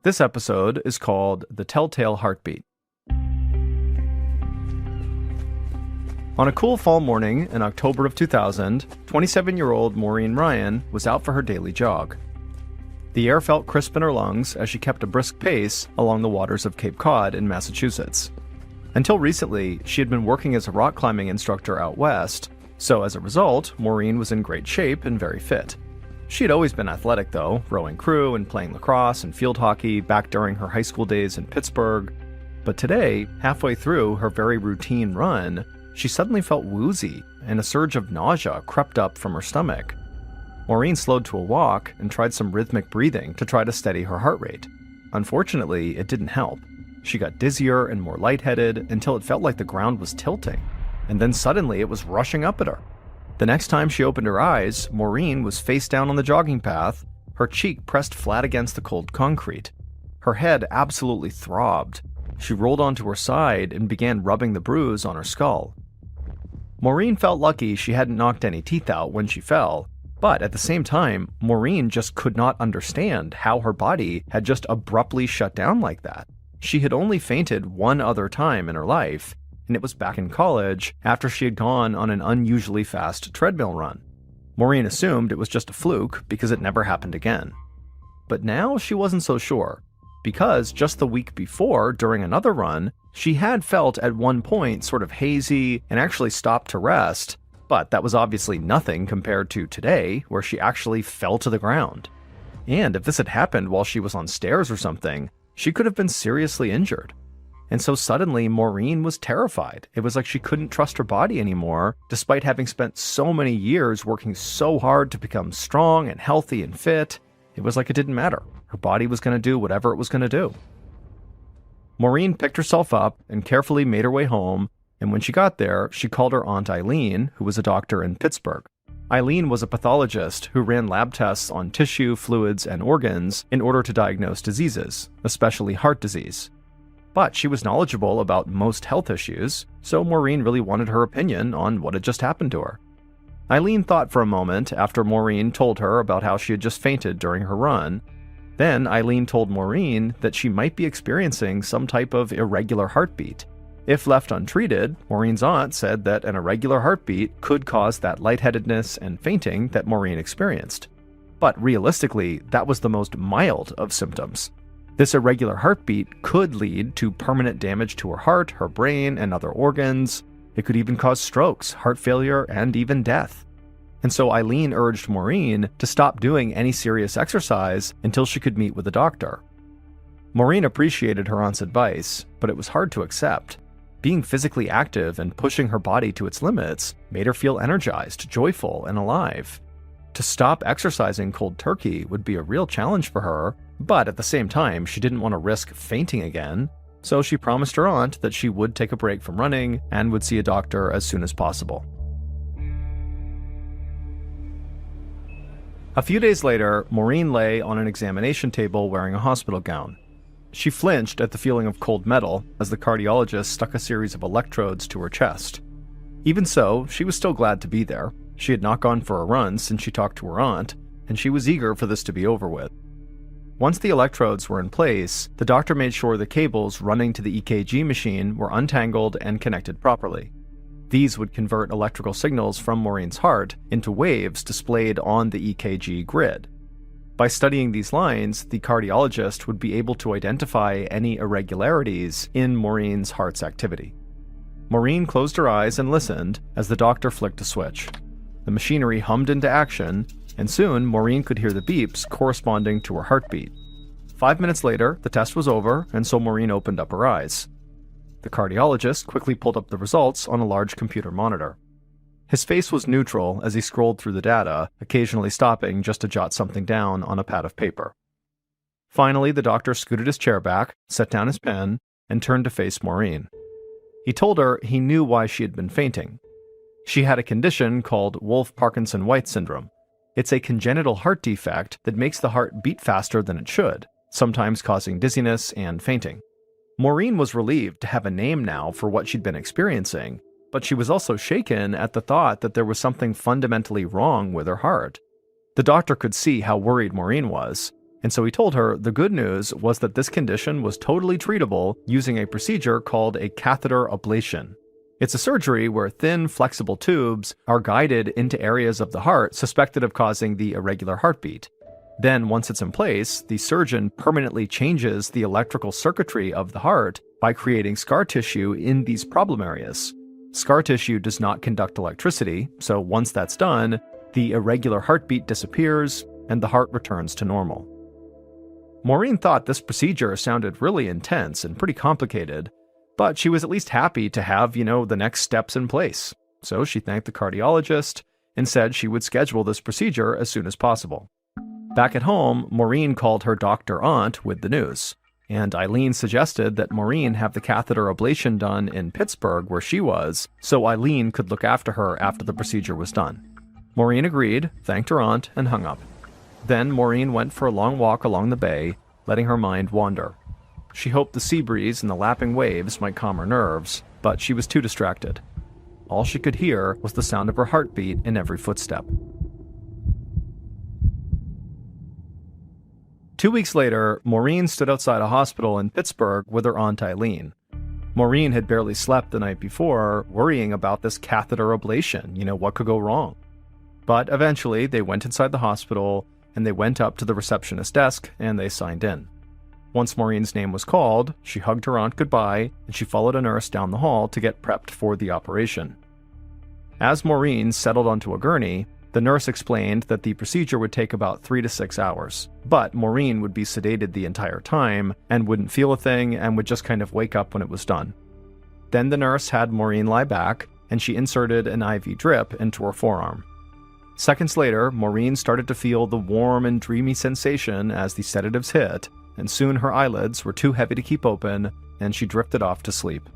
This episode is called The Telltale Heartbeat. On a cool fall morning in October of 2000, 27-year-old Maureen Ryan was out for her daily jog. The air felt crisp in her lungs as she kept a brisk pace along the waters of Cape Cod in Massachusetts. Until recently, she had been working as a rock climbing instructor out west, so as a result, Maureen was in great shape and very fit. She had always been athletic though, rowing crew and playing lacrosse and field hockey back during her high school days in Pittsburgh. But today, halfway through her very routine run, she suddenly felt woozy, and a surge of nausea crept up from her stomach. Maureen slowed to a walk and tried some rhythmic breathing to try to steady her heart rate. Unfortunately, it didn't help. She got dizzier and more lightheaded until it felt like the ground was tilting, and then suddenly it was rushing up at her. The next time she opened her eyes, Maureen was face down on the jogging path, her cheek pressed flat against the cold concrete. Her head absolutely throbbed. She rolled onto her side and began rubbing the bruise on her skull. Maureen felt lucky she hadn't knocked any teeth out when she fell, but at the same time, Maureen just could not understand how her body had just abruptly shut down like that. She had only fainted one other time in her life, and it was back in college after she had gone on an unusually fast treadmill run. Maureen assumed it was just a fluke because it never happened again. But now she wasn't so sure, because just the week before, during another run, she had felt at one point sort of hazy and actually stopped to rest, but that was obviously nothing compared to today, where she actually fell to the ground. And if this had happened while she was on stairs or something, she could have been seriously injured. And so suddenly Maureen was terrified. It was like she couldn't trust her body anymore, despite having spent so many years working so hard to become strong and healthy and fit. It was like it didn't matter. Her body was going to do whatever it was going to do. Maureen picked herself up and carefully made her way home, and when she got there, she called her Aunt Eileen, who was a doctor in Pittsburgh. Eileen was a pathologist who ran lab tests on tissue, fluids, and organs in order to diagnose diseases, especially heart disease. But she was knowledgeable about most health issues, so Maureen really wanted her opinion on what had just happened to her. Eileen thought for a moment after Maureen told her about how she had just fainted during her run. Then Eileen told Maureen that she might be experiencing some type of irregular heartbeat. If left untreated, Maureen's aunt said that an irregular heartbeat could cause that lightheadedness and fainting that Maureen experienced. But realistically, that was the most mild of symptoms. This irregular heartbeat could lead to permanent damage to her heart, her brain, and other organs. It could even cause strokes, heart failure, and even death. And so Eileen urged Maureen to stop doing any serious exercise until she could meet with a doctor. Maureen appreciated her aunt's advice, but it was hard to accept. Being physically active and pushing her body to its limits made her feel energized, joyful, and alive. To stop exercising cold turkey would be a real challenge for her, but at the same time, she didn't want to risk fainting again, so she promised her aunt that she would take a break from running and would see a doctor as soon as possible. A few days later, Maureen lay on an examination table wearing a hospital gown. She flinched at the feeling of cold metal as the cardiologist stuck a series of electrodes to her chest. Even so, she was still glad to be there. She had not gone for a run since she talked to her aunt, and she was eager for this to be over with. Once the electrodes were in place, the doctor made sure the cables running to the EKG machine were untangled and connected properly. These would convert electrical signals from Maureen's heart into waves displayed on the EKG grid. By studying these lines, the cardiologist would be able to identify any irregularities in Maureen's heart's activity. Maureen closed her eyes and listened as the doctor flicked a switch. The machinery hummed into action, and soon Maureen could hear the beeps corresponding to her heartbeat. 5 minutes later, the test was over, and so Maureen opened up her eyes. The cardiologist quickly pulled up the results on a large computer monitor. His face was neutral as he scrolled through the data, occasionally stopping just to jot something down on a pad of paper. Finally, the doctor scooted his chair back, set down his pen, and turned to face Maureen. He told her he knew why she had been fainting. She had a condition called Wolff-Parkinson-White syndrome. It's a congenital heart defect that makes the heart beat faster than it should, sometimes causing dizziness and fainting. Maureen was relieved to have a name now for what she'd been experiencing, but she was also shaken at the thought that there was something fundamentally wrong with her heart. The doctor could see how worried Maureen was, And so he told her the good news was that this condition was totally treatable using a procedure called a catheter ablation. It's a surgery where thin, flexible tubes are guided into areas of the heart suspected of causing the irregular heartbeat. Then, once it's in place, the surgeon permanently changes the electrical circuitry of the heart by creating scar tissue in these problem areas. Scar tissue does not conduct electricity, so once that's done, the irregular heartbeat disappears and the heart returns to normal. Maureen thought this procedure sounded really intense and pretty complicated, but she was at least happy to have, the next steps in place. So she thanked the cardiologist and said she would schedule this procedure as soon as possible. Back at home, Maureen called her doctor aunt with the news, and Eileen suggested that Maureen have the catheter ablation done in Pittsburgh where she was, so Eileen could look after her after the procedure was done. Maureen agreed, thanked her aunt, and hung up. Then Maureen went for a long walk along the bay, letting her mind wander. She hoped the sea breeze and the lapping waves might calm her nerves, but she was too distracted. All she could hear was the sound of her heartbeat in every footstep. 2 weeks later, Maureen stood outside a hospital in Pittsburgh with her aunt Eileen. Maureen had barely slept the night before, worrying about this catheter ablation, what could go wrong. But eventually, they went inside the hospital, and they went up to the receptionist desk, and they signed in. Once Maureen's name was called, she hugged her aunt goodbye, and she followed a nurse down the hall to get prepped for the operation. As Maureen settled onto a gurney, the nurse explained that the procedure would take about 3 to 6 hours, but Maureen would be sedated the entire time and wouldn't feel a thing and would just kind of wake up when it was done. Then the nurse had Maureen lie back, and she inserted an IV drip into her forearm. Seconds later, Maureen started to feel the warm and dreamy sensation as the sedatives hit, and soon her eyelids were too heavy to keep open, and she drifted off to sleep.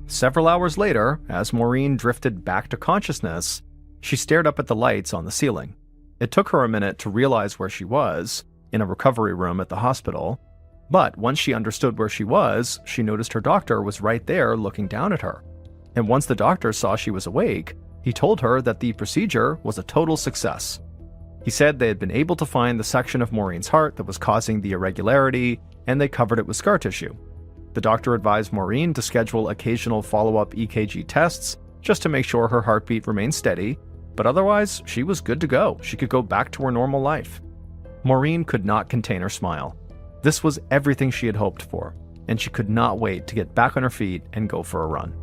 Several hours later, as Maureen drifted back to consciousness, she stared up at the lights on the ceiling. It took her a minute to realize where she was, in a recovery room at the hospital, but once she understood where she was, she noticed her doctor was right there looking down at her. And once the doctor saw she was awake, he told her that the procedure was a total success. He said they had been able to find the section of Maureen's heart that was causing the irregularity, and they covered it with scar tissue. The doctor advised Maureen to schedule occasional follow-up EKG tests just to make sure her heartbeat remained steady, but otherwise, she was good to go. She could go back to her normal life. Maureen could not contain her smile. This was everything she had hoped for, and she could not wait to get back on her feet and go for a run.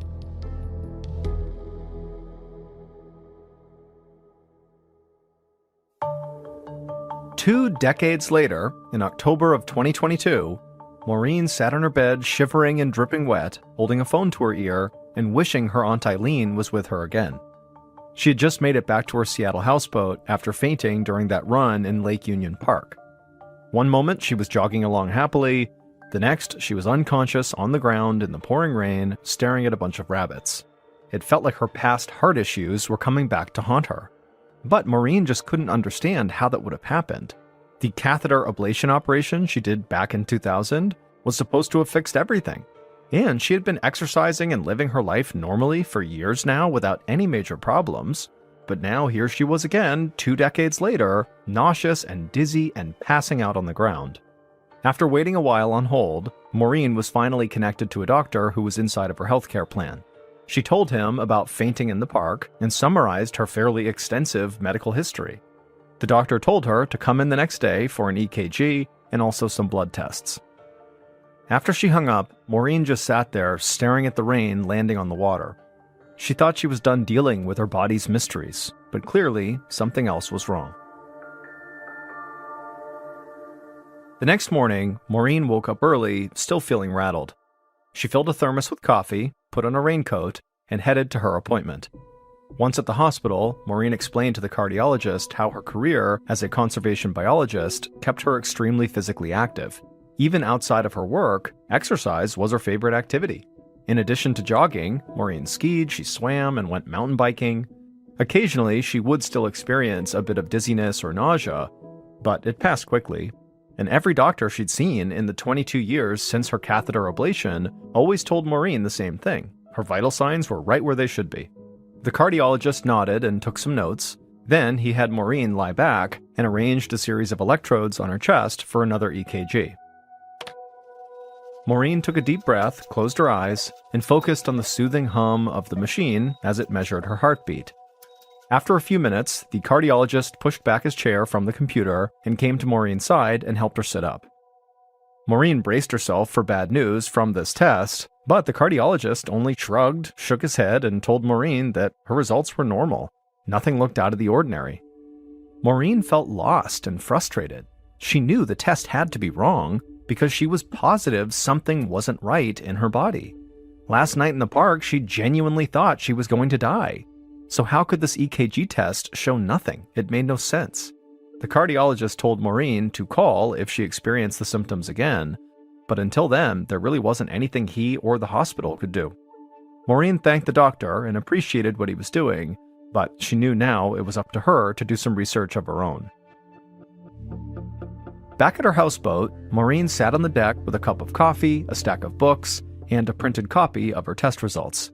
Two decades later, in October of 2022, Maureen sat on her bed shivering and dripping wet, holding a phone to her ear and wishing her Aunt Eileen was with her again. She had just made it back to her Seattle houseboat after fainting during that run in Lake Union Park. One moment she was jogging along happily, the next she was unconscious on the ground in the pouring rain, staring at a bunch of rabbits. It felt like her past heart issues were coming back to haunt her. But Maureen just couldn't understand how that would have happened. The catheter ablation operation she did back in 2000 was supposed to have fixed everything. And she had been exercising and living her life normally for years now without any major problems. But now here she was again, 2 decades later, nauseous and dizzy and passing out on the ground. After waiting a while on hold, Maureen was finally connected to a doctor who was inside of her healthcare plan. She told him about fainting in the park and summarized her fairly extensive medical history. The doctor told her to come in the next day for an EKG and also some blood tests. After she hung up, Maureen just sat there staring at the rain landing on the water. She thought she was done dealing with her body's mysteries, but clearly something else was wrong. The next morning, Maureen woke up early, still feeling rattled. She filled a thermos with coffee, put on a raincoat, and headed to her appointment. Once at the hospital, Maureen explained to the cardiologist how her career as a conservation biologist kept her extremely physically active. Even outside of her work, exercise was her favorite activity. In addition to jogging, Maureen skied, she swam, and went mountain biking. Occasionally, she would still experience a bit of dizziness or nausea, but it passed quickly. And every doctor she'd seen in the 22 years since her catheter ablation always told Maureen the same thing. Her vital signs were right where they should be. The cardiologist nodded and took some notes. Then he had Maureen lie back and arranged a series of electrodes on her chest for another EKG. Maureen took a deep breath, closed her eyes, and focused on the soothing hum of the machine as it measured her heartbeat. After a few minutes, the cardiologist pushed back his chair from the computer and came to Maureen's side and helped her sit up. Maureen braced herself for bad news from this test, but the cardiologist only shrugged, shook his head, and told Maureen that her results were normal. Nothing looked out of the ordinary. Maureen felt lost and frustrated. She knew the test had to be wrong because she was positive something wasn't right in her body. Last night in the park, she genuinely thought she was going to die. So how could this EKG test show nothing? It made no sense. The cardiologist told Maureen to call if she experienced the symptoms again, but until then, there really wasn't anything he or the hospital could do. Maureen thanked the doctor and appreciated what he was doing, but she knew now it was up to her to do some research of her own. Back at her houseboat, Maureen sat on the deck with a cup of coffee, a stack of books, and a printed copy of her test results.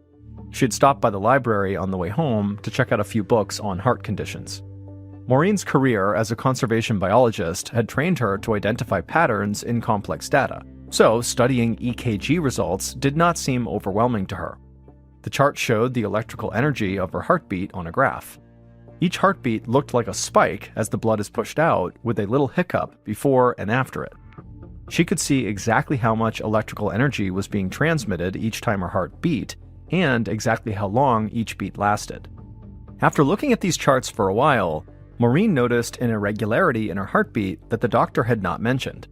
She had stopped by the library on the way home to check out a few books on heart conditions. Maureen's career as a conservation biologist had trained her to identify patterns in complex data, so studying EKG results did not seem overwhelming to her. The chart showed the electrical energy of her heartbeat on a graph. Each heartbeat looked like a spike as the blood is pushed out, with a little hiccup before and after it. She could see exactly how much electrical energy was being transmitted each time her heart beat, and exactly how long each beat lasted. After looking at these charts for a while, Maureen noticed an irregularity in her heartbeat that the doctor had not mentioned.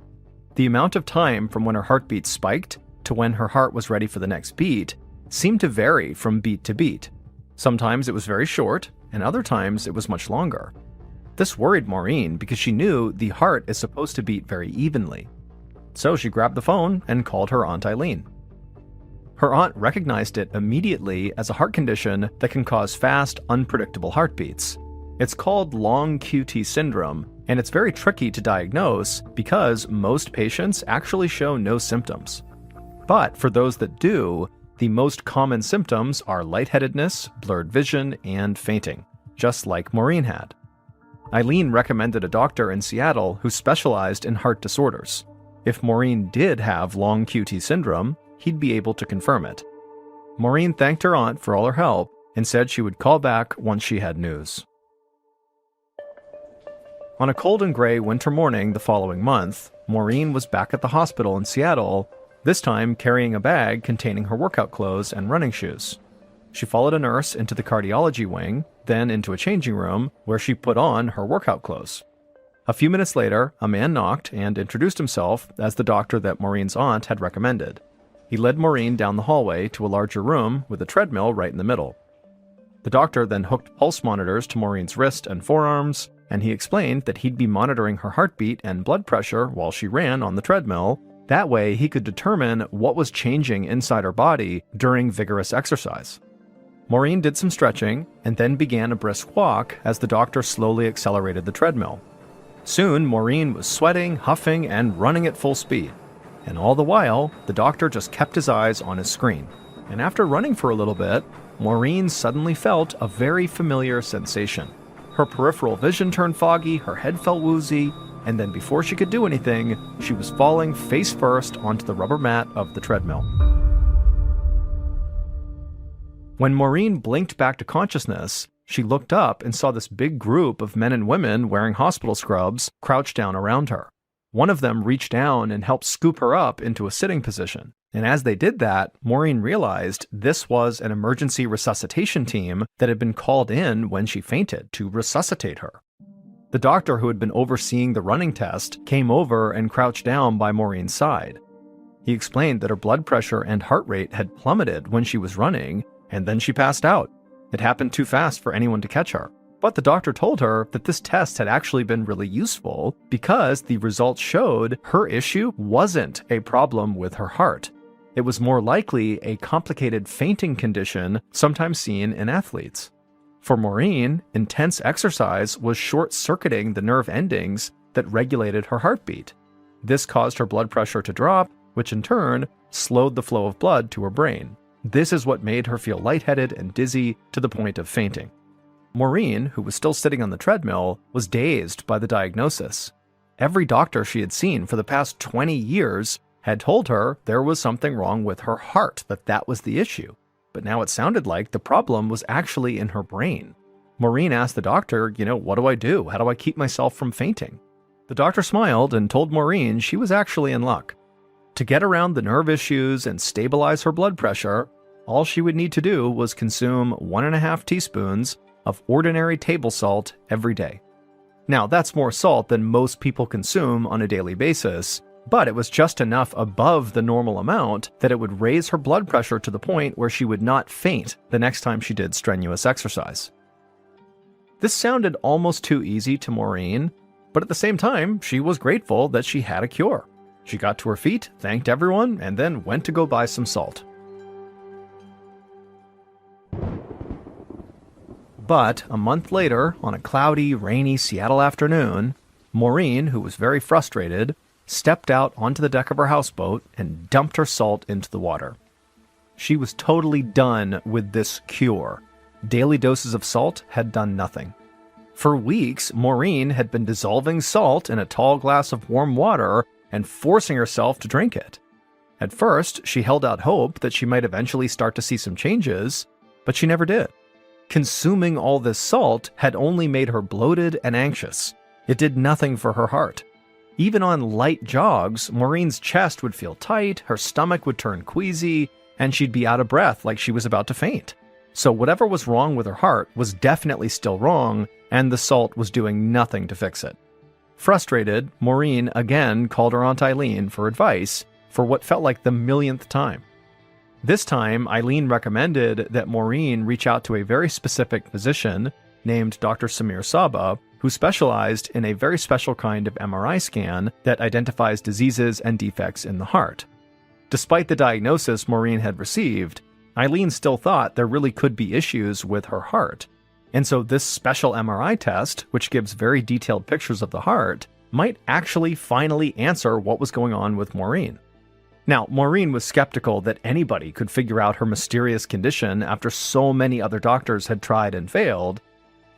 The amount of time from when her heartbeat spiked to when her heart was ready for the next beat seemed to vary from beat to beat. Sometimes it was very short, and other times it was much longer. This worried Maureen because she knew the heart is supposed to beat very evenly. So she grabbed the phone and called her Aunt Eileen. Her aunt recognized it immediately as a heart condition that can cause fast, unpredictable heartbeats. It's called long QT syndrome, and it's very tricky to diagnose because most patients actually show no symptoms. But for those that do, the most common symptoms are lightheadedness, blurred vision, and fainting, just like Maureen had. Eileen recommended a doctor in Seattle who specialized in heart disorders. If Maureen did have long QT syndrome, he'd be able to confirm it. Maureen thanked her aunt for all her help and said she would call back once she had news. On a cold and gray winter morning the following month, Maureen was back at the hospital in Seattle, this time carrying a bag containing her workout clothes and running shoes. She followed a nurse into the cardiology wing, then into a changing room where she put on her workout clothes. A few minutes later, a man knocked and introduced himself as the doctor that Maureen's aunt had recommended. He led Maureen down the hallway to a larger room with a treadmill right in the middle. The doctor then hooked pulse monitors to Maureen's wrist and forearms, and he explained that he'd be monitoring her heartbeat and blood pressure while she ran on the treadmill. That way, he could determine what was changing inside her body during vigorous exercise. Maureen did some stretching and then began a brisk walk as the doctor slowly accelerated the treadmill. Soon, Maureen was sweating, huffing, and running at full speed. And all the while, the doctor just kept his eyes on his screen. And after running for a little bit, Maureen suddenly felt a very familiar sensation. Her peripheral vision turned foggy, her head felt woozy, and then before she could do anything, she was falling face first onto the rubber mat of the treadmill. When Maureen blinked back to consciousness, she looked up and saw this big group of men and women wearing hospital scrubs crouched down around her. One of them reached down and helped scoop her up into a sitting position. And as they did that, Maureen realized this was an emergency resuscitation team that had been called in when she fainted to resuscitate her. The doctor who had been overseeing the running test came over and crouched down by Maureen's side. He explained that her blood pressure and heart rate had plummeted when she was running, and then she passed out. It happened too fast for anyone to catch her. But the doctor told her that this test had actually been really useful because the results showed her issue wasn't a problem with her heart. It was more likely a complicated fainting condition sometimes seen in athletes. For Maureen, intense exercise was short-circuiting the nerve endings that regulated her heartbeat. This caused her blood pressure to drop, which in turn slowed the flow of blood to her brain. This is what made her feel lightheaded and dizzy to the point of fainting. Maureen, who was still sitting on the treadmill, was dazed by the diagnosis. Every doctor she had seen for the past 20 years had told her there was something wrong with her heart, that was the issue. But now it sounded like the problem was actually in her brain. Maureen asked the doctor, what do I do? How do I keep myself from fainting? The doctor smiled and told Maureen she was actually in luck. To get around the nerve issues and stabilize her blood pressure, all she would need to do was consume 1.5 teaspoons of ordinary table salt every day. Now, that's more salt than most people consume on a daily basis, but it was just enough above the normal amount that it would raise her blood pressure to the point where she would not faint the next time she did strenuous exercise. This sounded almost too easy to Maureen, but at the same time, she was grateful that she had a cure. She got to her feet, thanked everyone, and then went to go buy some salt. But a month later, on a cloudy, rainy Seattle afternoon, Maureen, who was very frustrated, stepped out onto the deck of her houseboat and dumped her salt into the water. She was totally done with this cure. Daily doses of salt had done nothing. For weeks, Maureen had been dissolving salt in a tall glass of warm water and forcing herself to drink it. At first, she held out hope that she might eventually start to see some changes, but she never did. Consuming all this salt had only made her bloated and anxious. It did nothing for her heart. Even on light jogs, Maureen's chest would feel tight, her stomach would turn queasy, and she'd be out of breath like she was about to faint. So whatever was wrong with her heart was definitely still wrong, and the salt was doing nothing to fix it. Frustrated, Maureen again called her Aunt Eileen for advice for what felt like the millionth time. This time, Eileen recommended that Maureen reach out to a very specific physician named Dr. Samir Saba, who specialized in a very special kind of MRI scan that identifies diseases and defects in the heart. Despite the diagnosis Maureen had received, Eileen still thought there really could be issues with her heart. And so this special MRI test, which gives very detailed pictures of the heart, might actually finally answer what was going on with Maureen. Now, Maureen was skeptical that anybody could figure out her mysterious condition after so many other doctors had tried and failed,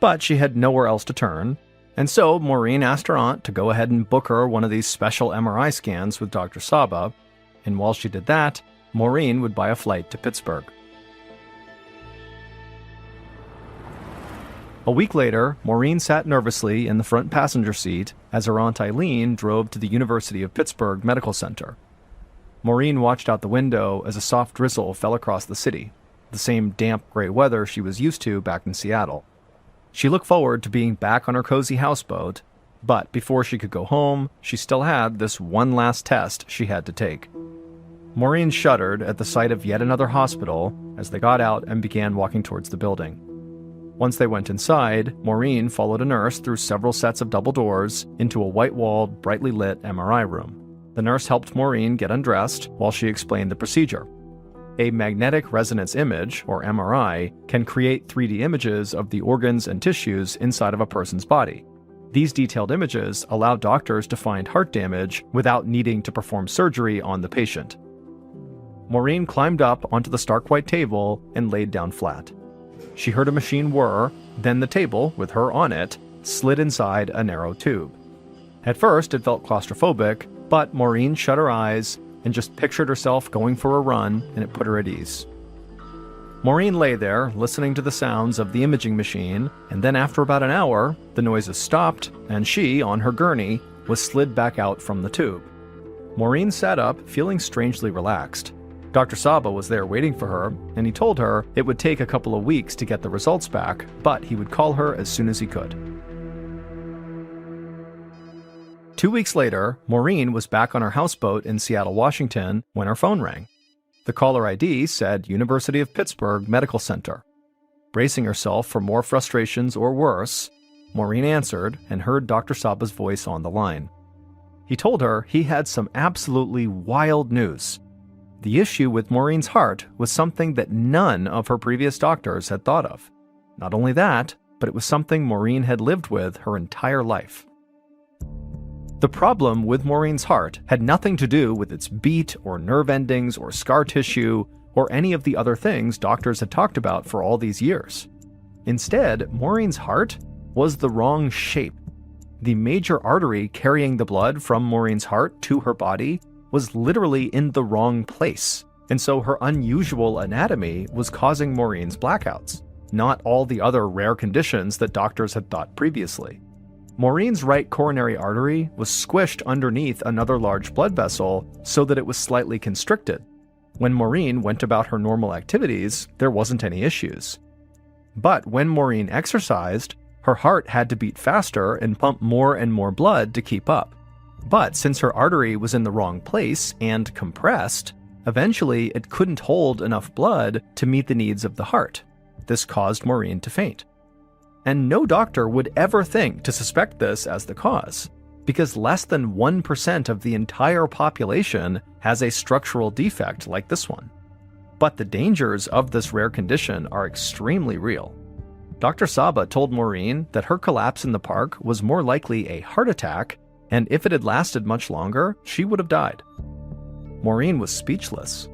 but she had nowhere else to turn, and so Maureen asked her aunt to go ahead and book her one of these special MRI scans with Dr. Saba, and while she did that, Maureen would buy a flight to Pittsburgh. A week later, Maureen sat nervously in the front passenger seat as her Aunt Eileen drove to the University of Pittsburgh Medical Center. Maureen watched out the window as a soft drizzle fell across the city, the same damp gray weather she was used to back in Seattle. She looked forward to being back on her cozy houseboat, but before she could go home, she still had this one last test she had to take. Maureen shuddered at the sight of yet another hospital as they got out and began walking towards the building. Once they went inside, Maureen followed a nurse through several sets of double doors into a white-walled, brightly lit MRI room. The nurse helped Maureen get undressed while she explained the procedure. A magnetic resonance image, or MRI, can create 3D images of the organs and tissues inside of a person's body. These detailed images allow doctors to find heart damage without needing to perform surgery on the patient. Maureen climbed up onto the stark white table and laid down flat. She heard a machine whir, then the table, with her on it, slid inside a narrow tube. At first, it felt claustrophobic, but Maureen shut her eyes and just pictured herself going for a run, and it put her at ease. Maureen lay there, listening to the sounds of the imaging machine, and then after about an hour, the noises stopped, and she, on her gurney, was slid back out from the tube. Maureen sat up, feeling strangely relaxed. Dr. Saba was there waiting for her, and he told her it would take a couple of weeks to get the results back, but he would call her as soon as he could. 2 weeks later, Maureen was back on her houseboat in Seattle, Washington, when her phone rang. The caller ID said University of Pittsburgh Medical Center. Bracing herself for more frustrations or worse, Maureen answered and heard Dr. Saba's voice on the line. He told her he had some absolutely wild news. The issue with Maureen's heart was something that none of her previous doctors had thought of. Not only that, but it was something Maureen had lived with her entire life. The problem with Maureen's heart had nothing to do with its beat or nerve endings or scar tissue or any of the other things doctors had talked about for all these years. Instead, Maureen's heart was the wrong shape. The major artery carrying the blood from Maureen's heart to her body was literally in the wrong place, and so her unusual anatomy was causing Maureen's blackouts, not all the other rare conditions that doctors had thought previously. Maureen's right coronary artery was squished underneath another large blood vessel so that it was slightly constricted. When Maureen went about her normal activities, there wasn't any issues. But when Maureen exercised, her heart had to beat faster and pump more and more blood to keep up. But since her artery was in the wrong place and compressed, eventually it couldn't hold enough blood to meet the needs of the heart. This caused Maureen to faint. And no doctor would ever think to suspect this as the cause, because less than 1% of the entire population has a structural defect like this one. But the dangers of this rare condition are extremely real. Dr. Saba told Maureen that her collapse in the park was more likely a heart attack, and if it had lasted much longer, she would have died. Maureen was speechless.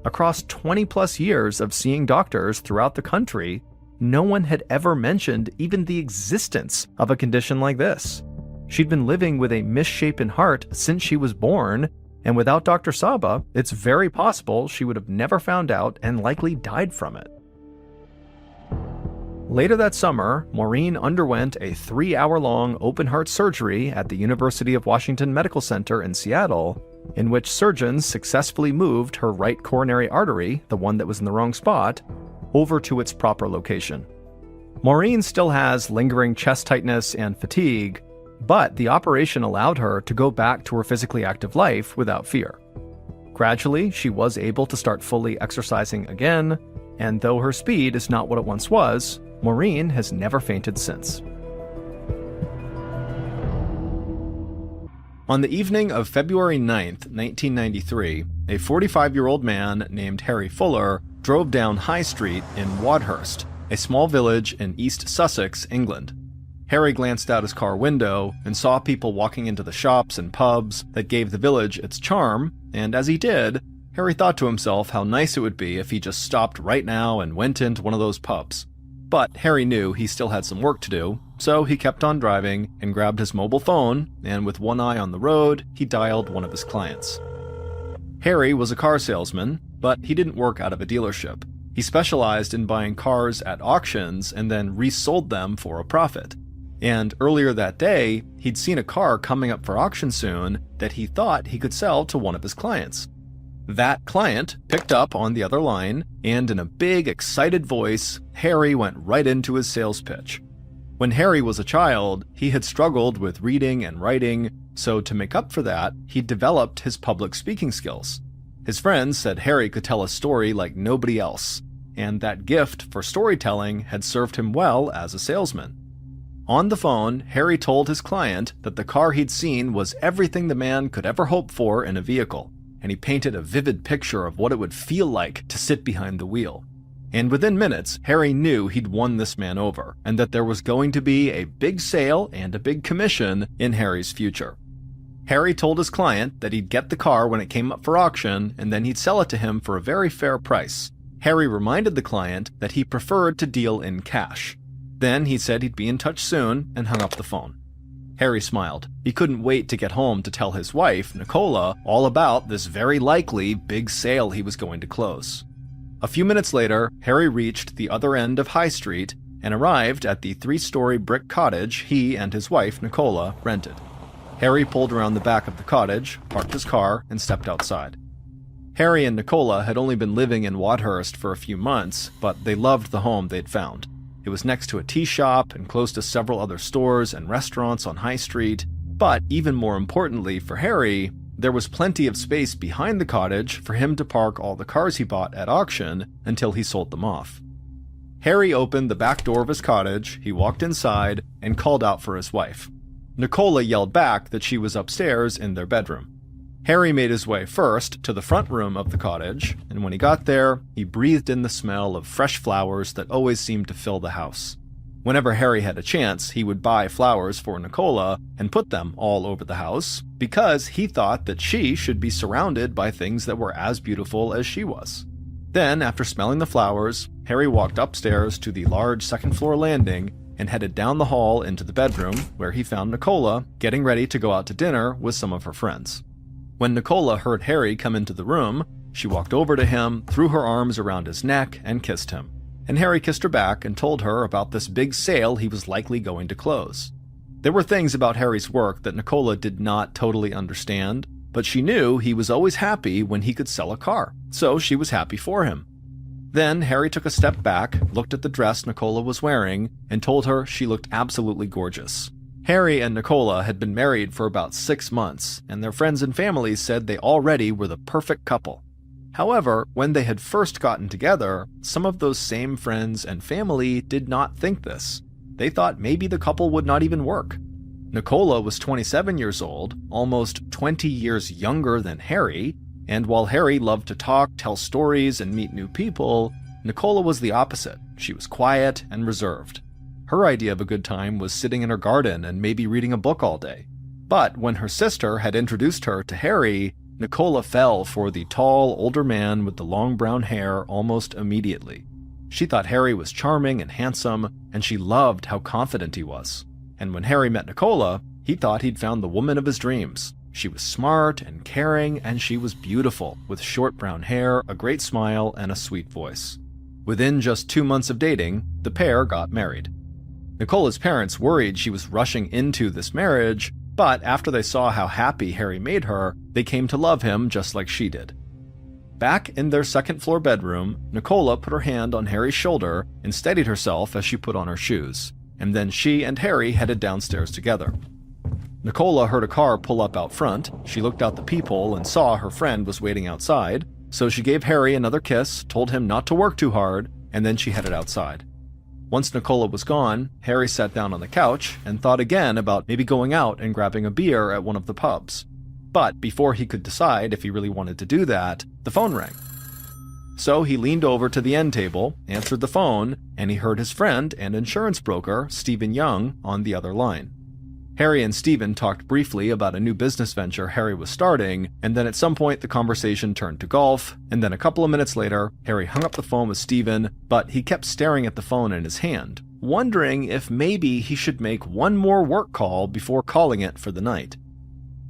Across 20-plus years of seeing doctors throughout the country, no one had ever mentioned even the existence of a condition like this. She'd been living with a misshapen heart since she was born, and without Dr. Saba, it's very possible she would have never found out and likely died from it. Later that summer, Maureen underwent a 3-hour-long open-heart surgery at the University of Washington Medical Center in Seattle, in which surgeons successfully moved her right coronary artery, the one that was in the wrong spot, over to its proper location. Maureen still has lingering chest tightness and fatigue, but the operation allowed her to go back to her physically active life without fear. Gradually, she was able to start fully exercising again, and though her speed is not what it once was, Maureen has never fainted since. On the evening of February 9th, 1993, a 45-year-old man named Harry Fuller drove down High Street in Wadhurst, a small village in East Sussex, England. Harry glanced out his car window and saw people walking into the shops and pubs that gave the village its charm, and as he did, Harry thought to himself how nice it would be if he just stopped right now and went into one of those pubs. But Harry knew he still had some work to do, so he kept on driving and grabbed his mobile phone, and with one eye on the road, he dialed one of his clients. Harry was a car salesman, but he didn't work out of a dealership. He specialized in buying cars at auctions and then resold them for a profit. And earlier that day, he'd seen a car coming up for auction soon that he thought he could sell to one of his clients. That client picked up on the other line, and in a big, excited voice, Harry went right into his sales pitch. When Harry was a child, he had struggled with reading and writing, so to make up for that, he developed his public speaking skills. His friends said Harry could tell a story like nobody else, and that gift for storytelling had served him well as a salesman. On the phone, Harry told his client that the car he'd seen was everything the man could ever hope for in a vehicle, and he painted a vivid picture of what it would feel like to sit behind the wheel. And within minutes, Harry knew he'd won this man over, and that there was going to be a big sale and a big commission in Harry's future. Harry told his client that he'd get the car when it came up for auction, and then he'd sell it to him for a very fair price. Harry reminded the client that he preferred to deal in cash. Then he said he'd be in touch soon and hung up the phone. Harry smiled. He couldn't wait to get home to tell his wife, Nicola, all about this very likely big sale he was going to close. A few minutes later, Harry reached the other end of High Street and arrived at the 3-story brick cottage he and his wife, Nicola, rented. Harry pulled around the back of the cottage, parked his car, and stepped outside. Harry and Nicola had only been living in Wadhurst for a few months, but they loved the home they'd found. It was next to a tea shop and close to several other stores and restaurants on High Street, but even more importantly for Harry, there was plenty of space behind the cottage for him to park all the cars he bought at auction until he sold them off. Harry opened the back door of his cottage, he walked inside, and called out for his wife. Nicola yelled back that she was upstairs in their bedroom. Harry made his way first to the front room of the cottage, and when he got there, he breathed in the smell of fresh flowers that always seemed to fill the house. Whenever Harry had a chance, he would buy flowers for Nicola and put them all over the house, because he thought that she should be surrounded by things that were as beautiful as she was. Then, after smelling the flowers, Harry walked upstairs to the large second-floor landing and headed down the hall into the bedroom, where he found Nicola getting ready to go out to dinner with some of her friends. When Nicola heard Harry come into the room, she walked over to him, threw her arms around his neck, and kissed him. And Harry kissed her back and told her about this big sale he was likely going to close. There were things about Harry's work that Nicola did not totally understand, but she knew he was always happy when he could sell a car, so she was happy for him. Then Harry took a step back, looked at the dress Nicola was wearing, and told her she looked absolutely gorgeous. Harry and Nicola had been married for about 6 months, and their friends and families said they already were the perfect couple. However, when they had first gotten together, some of those same friends and family did not think this. They thought maybe the couple would not even work. Nicola was 27 years old, almost 20 years younger than Harry, and while Harry loved to talk, tell stories, and meet new people, Nicola was the opposite. She was quiet and reserved. Her idea of a good time was sitting in her garden and maybe reading a book all day. But when her sister had introduced her to Harry, Nicola fell for the tall, older man with the long brown hair almost immediately. She thought Harry was charming and handsome, and she loved how confident he was. And when Harry met Nicola, he thought he'd found the woman of his dreams. She was smart and caring, and she was beautiful, with short brown hair, a great smile, and a sweet voice. Within just 2 months of dating, the pair got married. Nicola's parents worried she was rushing into this marriage, but after they saw how happy Harry made her, they came to love him just like she did. Back in their second-floor bedroom, Nicola put her hand on Harry's shoulder and steadied herself as she put on her shoes, and then she and Harry headed downstairs together. Nicola heard a car pull up out front. She looked out the peephole and saw her friend was waiting outside, so she gave Harry another kiss, told him not to work too hard, and then she headed outside. Once Nicola was gone, Harry sat down on the couch and thought again about maybe going out and grabbing a beer at one of the pubs. But before he could decide if he really wanted to do that, the phone rang. So he leaned over to the end table, answered the phone, and he heard his friend and insurance broker, Stephen Young, on the other line. Harry and Stephen talked briefly about a new business venture Harry was starting, and then at some point the conversation turned to golf, and then a couple of minutes later, Harry hung up the phone with Stephen, but he kept staring at the phone in his hand, wondering if maybe he should make one more work call before calling it for the night.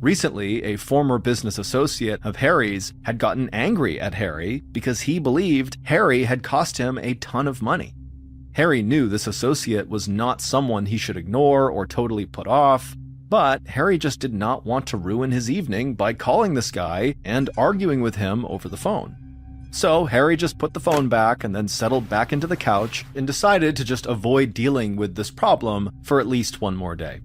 Recently, a former business associate of Harry's had gotten angry at Harry because he believed Harry had cost him a ton of money. Harry knew this associate was not someone he should ignore or totally put off, but Harry just did not want to ruin his evening by calling this guy and arguing with him over the phone. So Harry just put the phone back and then settled back into the couch and decided to just avoid dealing with this problem for at least one more day.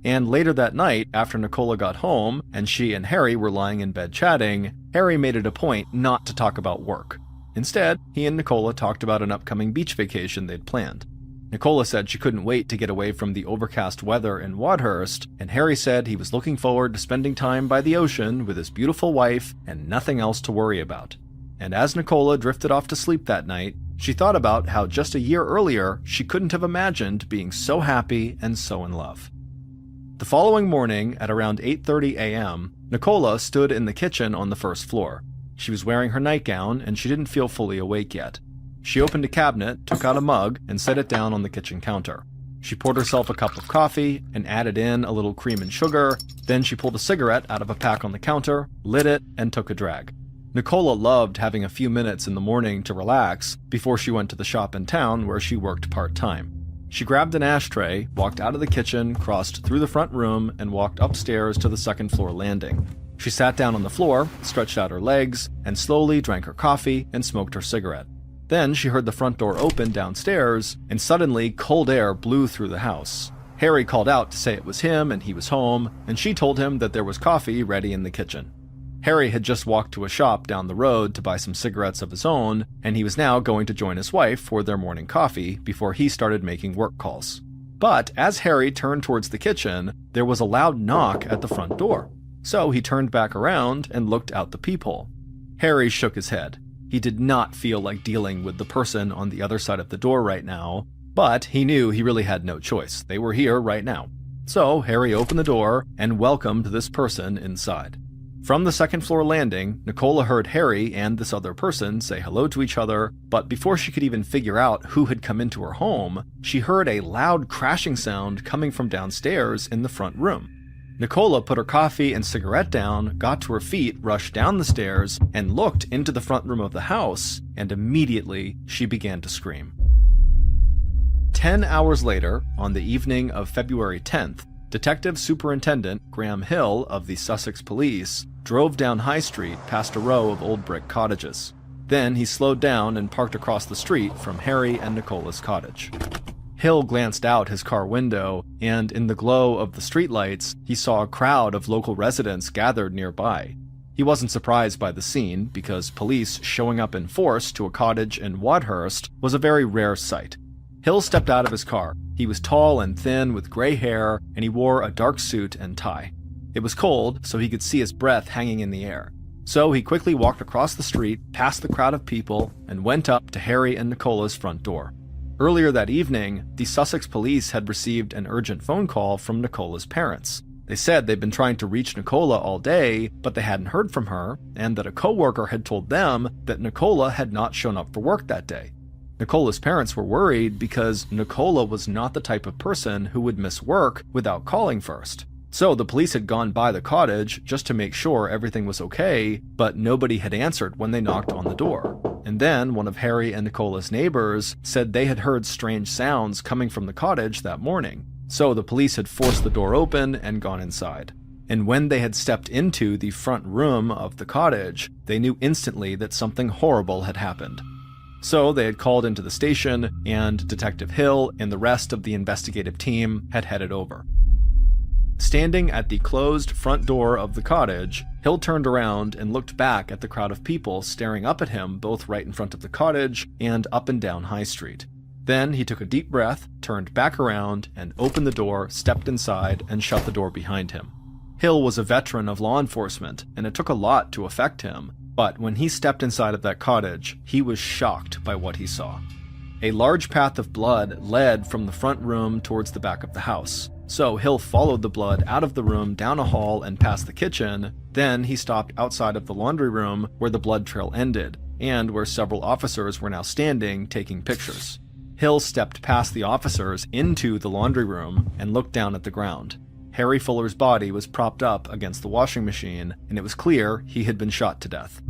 And later that night, after Nicola got home and she and Harry were lying in bed chatting, Harry made it a point not to talk about work. Instead, he and Nicola talked about an upcoming beach vacation they'd planned. Nicola said she couldn't wait to get away from the overcast weather in Wadhurst, and Harry said he was looking forward to spending time by the ocean with his beautiful wife and nothing else to worry about. And as Nicola drifted off to sleep that night, she thought about how just a year earlier she couldn't have imagined being so happy and so in love. The following morning, at around 8:30 a.m., Nicola stood in the kitchen on the first floor. She was wearing her nightgown, and she didn't feel fully awake yet. She opened a cabinet, took out a mug, and set it down on the kitchen counter. She poured herself a cup of coffee and added in a little cream and sugar. Then she pulled a cigarette out of a pack on the counter, lit it, and took a drag. Nicola loved having a few minutes in the morning to relax before she went to the shop in town where she worked part-time. She grabbed an ashtray, walked out of the kitchen, crossed through the front room, and walked upstairs to the second-floor landing. She sat down on the floor, stretched out her legs, and slowly drank her coffee and smoked her cigarette. Then she heard the front door open downstairs, and suddenly cold air blew through the house. Harry called out to say it was him and he was home, and she told him that there was coffee ready in the kitchen. Harry had just walked to a shop down the road to buy some cigarettes of his own, and he was now going to join his wife for their morning coffee before he started making work calls. But as Harry turned towards the kitchen, there was a loud knock at the front door. So he turned back around and looked out the peephole. Harry shook his head. He did not feel like dealing with the person on the other side of the door right now, but he knew he really had no choice. They were here right now. So Harry opened the door and welcomed this person inside. From the second-floor landing, Nicola heard Harry and this other person say hello to each other, but before she could even figure out who had come into her home, she heard a loud crashing sound coming from downstairs in the front room. Nicola put her coffee and cigarette down, got to her feet, rushed down the stairs, and looked into the front room of the house, and immediately she began to scream. 10 hours later, on the evening of February 10th, Detective Superintendent Graham Hill of the Sussex Police drove down High Street past a row of old brick cottages. Then he slowed down and parked across the street from Harry and Nicola's cottage. Hill glanced out his car window, and in the glow of the streetlights, he saw a crowd of local residents gathered nearby. He wasn't surprised by the scene, because police showing up in force to a cottage in Wadhurst was a very rare sight. Hill stepped out of his car. He was tall and thin with gray hair, and he wore a dark suit and tie. It was cold, so he could see his breath hanging in the air. So he quickly walked across the street, past the crowd of people, and went up to Harry and Nicola's front door. Earlier that evening, the Sussex Police had received an urgent phone call from Nicola's parents. They said they'd been trying to reach Nicola all day, but they hadn't heard from her, and that a coworker had told them that Nicola had not shown up for work that day. Nicola's parents were worried because Nicola was not the type of person who would miss work without calling first. So the police had gone by the cottage just to make sure everything was okay, but nobody had answered when they knocked on the door. And then one of Harry and Nicola's neighbors said they had heard strange sounds coming from the cottage that morning. So the police had forced the door open and gone inside. And when they had stepped into the front room of the cottage, they knew instantly that something horrible had happened. So they had called into the station, and Detective Hill and the rest of the investigative team had headed over. Standing at the closed front door of the cottage, Hill turned around and looked back at the crowd of people staring up at him both right in front of the cottage and up and down High Street. Then he took a deep breath, turned back around, and opened the door, stepped inside, and shut the door behind him. Hill was a veteran of law enforcement, and it took a lot to affect him. But when he stepped inside of that cottage, he was shocked by what he saw. A large path of blood led from the front room towards the back of the house. So Hill followed the blood out of the room, down a hall, and past the kitchen. Then he stopped outside of the laundry room where the blood trail ended, and where several officers were now standing taking pictures. Hill stepped past the officers into the laundry room and looked down at the ground. Harry Fuller's body was propped up against the washing machine, and it was clear he had been shot to death.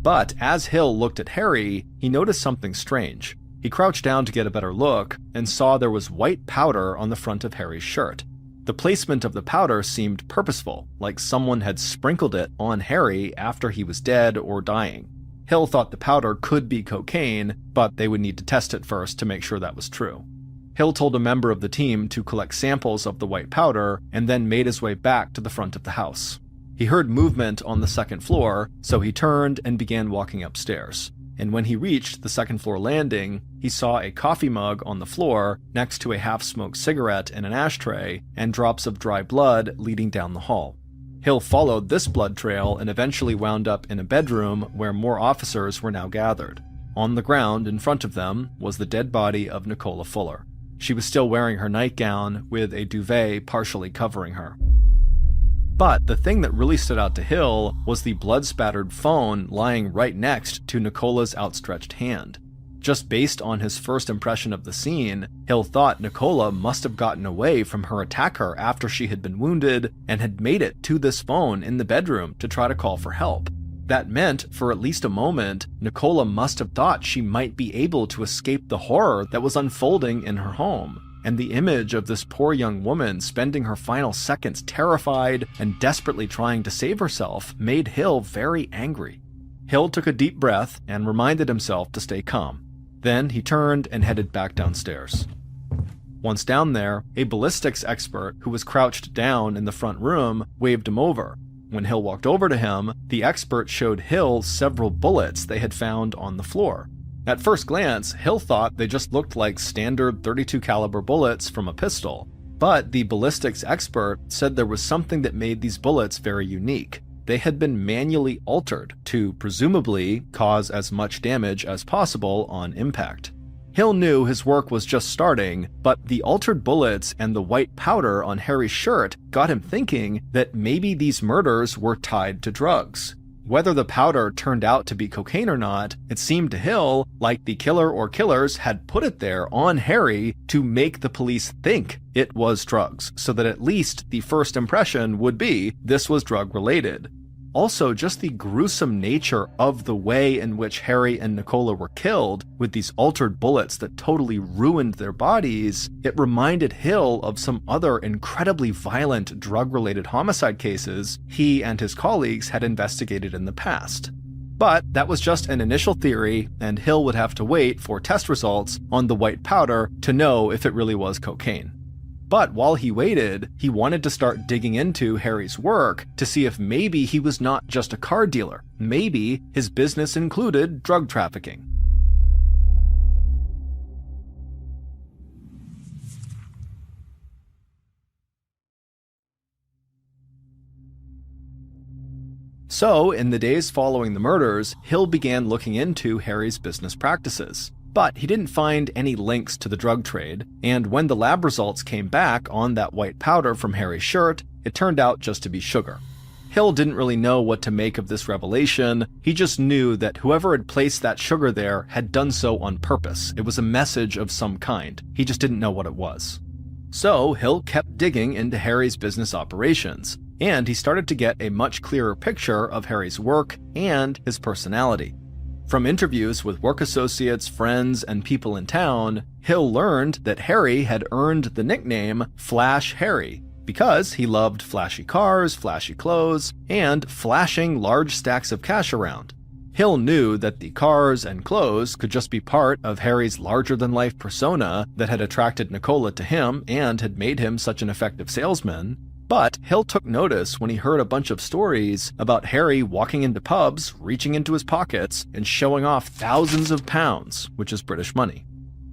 But as Hill looked at Harry, he noticed something strange. He crouched down to get a better look and saw there was white powder on the front of Harry's shirt. The placement of the powder seemed purposeful, like someone had sprinkled it on Harry after he was dead or dying. Hill thought the powder could be cocaine, but they would need to test it first to make sure that was true. Hill told a member of the team to collect samples of the white powder and then made his way back to the front of the house. He heard movement on the second floor, so he turned and began walking upstairs. And when he reached the second floor landing, he saw a coffee mug on the floor next to a half-smoked cigarette in an ashtray and drops of dry blood leading down the hall. Hill followed this blood trail and eventually wound up in a bedroom where more officers were now gathered. On the ground in front of them was the dead body of Nicola Fuller. She was still wearing her nightgown with a duvet partially covering her. But the thing that really stood out to Hill was the blood-spattered phone lying right next to Nicola's outstretched hand. Just based on his first impression of the scene, Hill thought Nicola must have gotten away from her attacker after she had been wounded and had made it to this phone in the bedroom to try to call for help. That meant, for at least a moment, Nicola must have thought she might be able to escape the horror that was unfolding in her home. And the image of this poor young woman spending her final seconds terrified and desperately trying to save herself made Hill very angry. Hill took a deep breath and reminded himself to stay calm. Then he turned and headed back downstairs. Once down there, a ballistics expert who was crouched down in the front room waved him over. When Hill walked over to him, the expert showed Hill several bullets they had found on the floor. At first glance, Hill thought they just looked like standard .32 caliber bullets from a pistol, but the ballistics expert said there was something that made these bullets very unique. They had been manually altered to presumably cause as much damage as possible on impact. Hill knew his work was just starting, but the altered bullets and the white powder on Harry's shirt got him thinking that maybe these murders were tied to drugs. Whether the powder turned out to be cocaine or not, it seemed to Hill like the killer or killers had put it there on Harry to make the police think it was drugs, so that at least the first impression would be this was drug-related. Also, just the gruesome nature of the way in which Harry and Nicola were killed, with these altered bullets that totally ruined their bodies, it reminded Hill of some other incredibly violent drug-related homicide cases he and his colleagues had investigated in the past. But that was just an initial theory, and Hill would have to wait for test results on the white powder to know if it really was cocaine. But while he waited, he wanted to start digging into Harry's work to see if maybe he was not just a car dealer. Maybe his business included drug trafficking. So, in the days following the murders, Hill began looking into Harry's business practices. But he didn't find any links to the drug trade, and when the lab results came back on that white powder from Harry's shirt, it turned out just to be sugar. Hill didn't really know what to make of this revelation. He just knew that whoever had placed that sugar there had done so on purpose. It was a message of some kind. He just didn't know what it was. So Hill kept digging into Harry's business operations, and he started to get a much clearer picture of Harry's work and his personality. From interviews with work associates, friends, and people in town, Hill learned that Harry had earned the nickname Flash Harry because he loved flashy cars, flashy clothes, and flashing large stacks of cash around. Hill knew that the cars and clothes could just be part of Harry's larger-than-life persona that had attracted Nicola to him and had made him such an effective salesman. But Hill took notice when he heard a bunch of stories about Harry walking into pubs, reaching into his pockets, and showing off thousands of pounds, which is British money.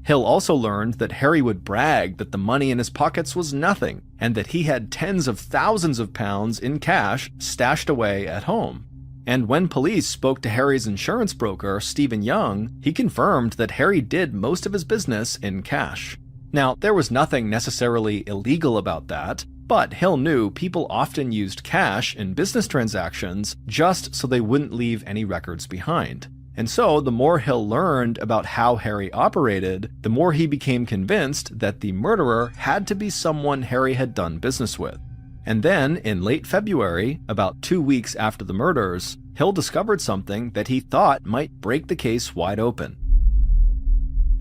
Hill also learned that Harry would brag that the money in his pockets was nothing, and that he had tens of thousands of pounds in cash stashed away at home. And when police spoke to Harry's insurance broker, Stephen Young, he confirmed that Harry did most of his business in cash. Now, there was nothing necessarily illegal about that, but Hill knew people often used cash in business transactions just so they wouldn't leave any records behind. And so, the more Hill learned about how Harry operated, the more he became convinced that the murderer had to be someone Harry had done business with. And then, in late February, about 2 weeks after the murders, Hill discovered something that he thought might break the case wide open.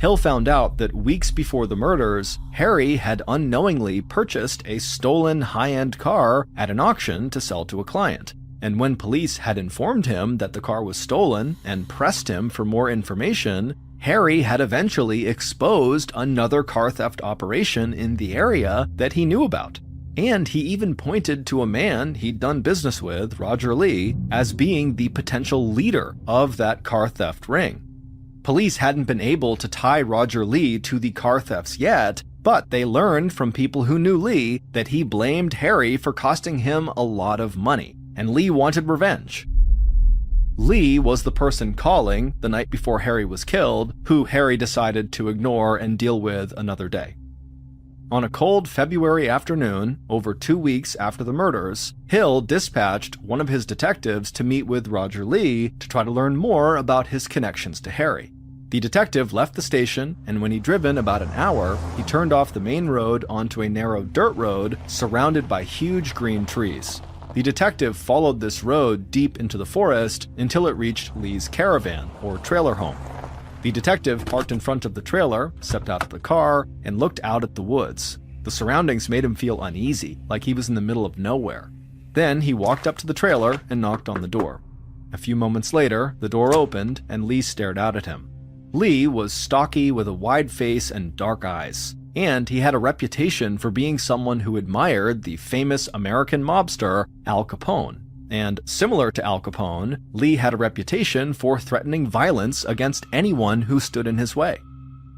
Hill found out that weeks before the murders, Harry had unknowingly purchased a stolen high-end car at an auction to sell to a client. And when police had informed him that the car was stolen and pressed him for more information, Harry had eventually exposed another car theft operation in the area that he knew about. And he even pointed to a man he'd done business with, Roger Lee, as being the potential leader of that car theft ring. Police hadn't been able to tie Roger Lee to the car thefts yet, but they learned from people who knew Lee that he blamed Harry for costing him a lot of money, and Lee wanted revenge. Lee was the person calling the night before Harry was killed, who Harry decided to ignore and deal with another day. On a cold February afternoon, over 2 weeks after the murders, Hill dispatched one of his detectives to meet with Roger Lee to try to learn more about his connections to Harry. The detective left the station, and when he'd driven about an hour, he turned off the main road onto a narrow dirt road surrounded by huge green trees. The detective followed this road deep into the forest until it reached Lee's caravan, or trailer home. The detective parked in front of the trailer, stepped out of the car, and looked out at the woods. The surroundings made him feel uneasy, like he was in the middle of nowhere. Then he walked up to the trailer and knocked on the door. A few moments later, the door opened, and Lee stared out at him. Lee was stocky with a wide face and dark eyes, and he had a reputation for being someone who admired the famous American mobster Al Capone. And similar to Al Capone, Lee had a reputation for threatening violence against anyone who stood in his way.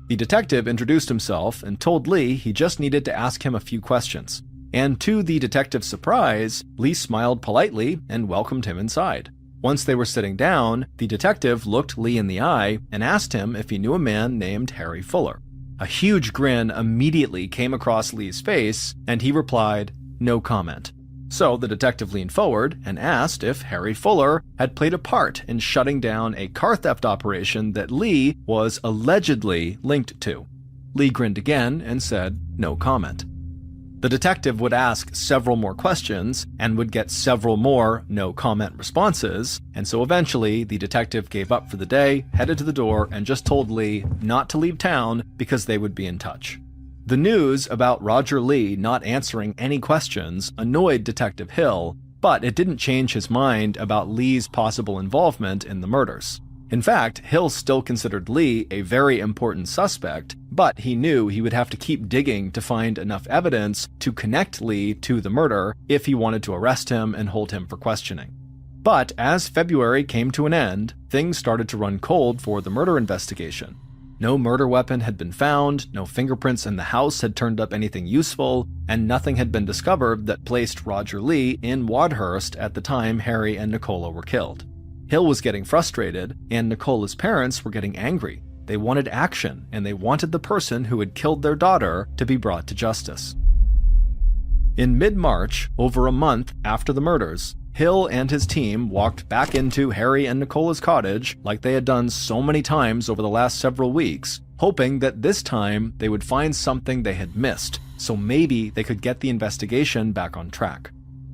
The detective introduced himself and told Lee he just needed to ask him a few questions. And to the detective's surprise, Lee smiled politely and welcomed him inside. Once they were sitting down, the detective looked Lee in the eye and asked him if he knew a man named Harry Fuller. A huge grin immediately came across Lee's face, and he replied, "No comment." So the detective leaned forward and asked if Harry Fuller had played a part in shutting down a car theft operation that Lee was allegedly linked to. Lee grinned again and said, "No comment." The detective would ask several more questions and would get several more no comment responses, and so eventually the detective gave up for the day, headed to the door, and just told Lee not to leave town because they would be in touch. The news about Roger Lee not answering any questions annoyed Detective Hill, but it didn't change his mind about Lee's possible involvement in the murders. In fact, Hill still considered Lee a very important suspect, but he knew he would have to keep digging to find enough evidence to connect Lee to the murder if he wanted to arrest him and hold him for questioning. But as February came to an end, things started to run cold for the murder investigation. No murder weapon had been found, no fingerprints in the house had turned up anything useful, and nothing had been discovered that placed Roger Lee in Wadhurst at the time Harry and Nicola were killed. Hill was getting frustrated, and Nicola's parents were getting angry. They wanted action, and they wanted the person who had killed their daughter to be brought to justice. In mid-March, over a month after the murders, Hill and his team walked back into Harry and Nicola's cottage like they had done so many times over the last several weeks, hoping that this time they would find something they had missed, so maybe they could get the investigation back on track.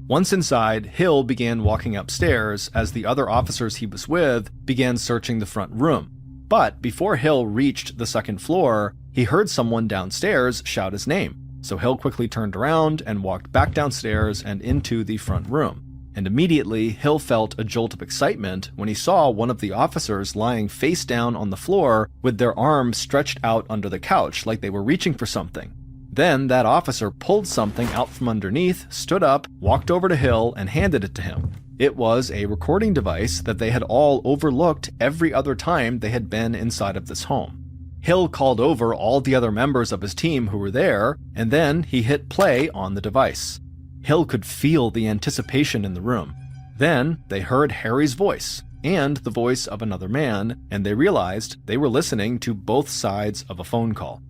Once inside, Hill began walking upstairs as the other officers he was with began searching the front room. But before Hill reached the second floor, he heard someone downstairs shout his name. So Hill quickly turned around and walked back downstairs and into the front room. And immediately, Hill felt a jolt of excitement when he saw one of the officers lying face down on the floor with their arms stretched out under the couch like they were reaching for something. Then that officer pulled something out from underneath, stood up, walked over to Hill, and handed it to him. It was a recording device that they had all overlooked every other time they had been inside of this home. Hill called over all the other members of his team who were there, and then he hit play on the device. Hill could feel the anticipation in the room. Then they heard Harry's voice, and the voice of another man, and they realized they were listening to both sides of a phone call.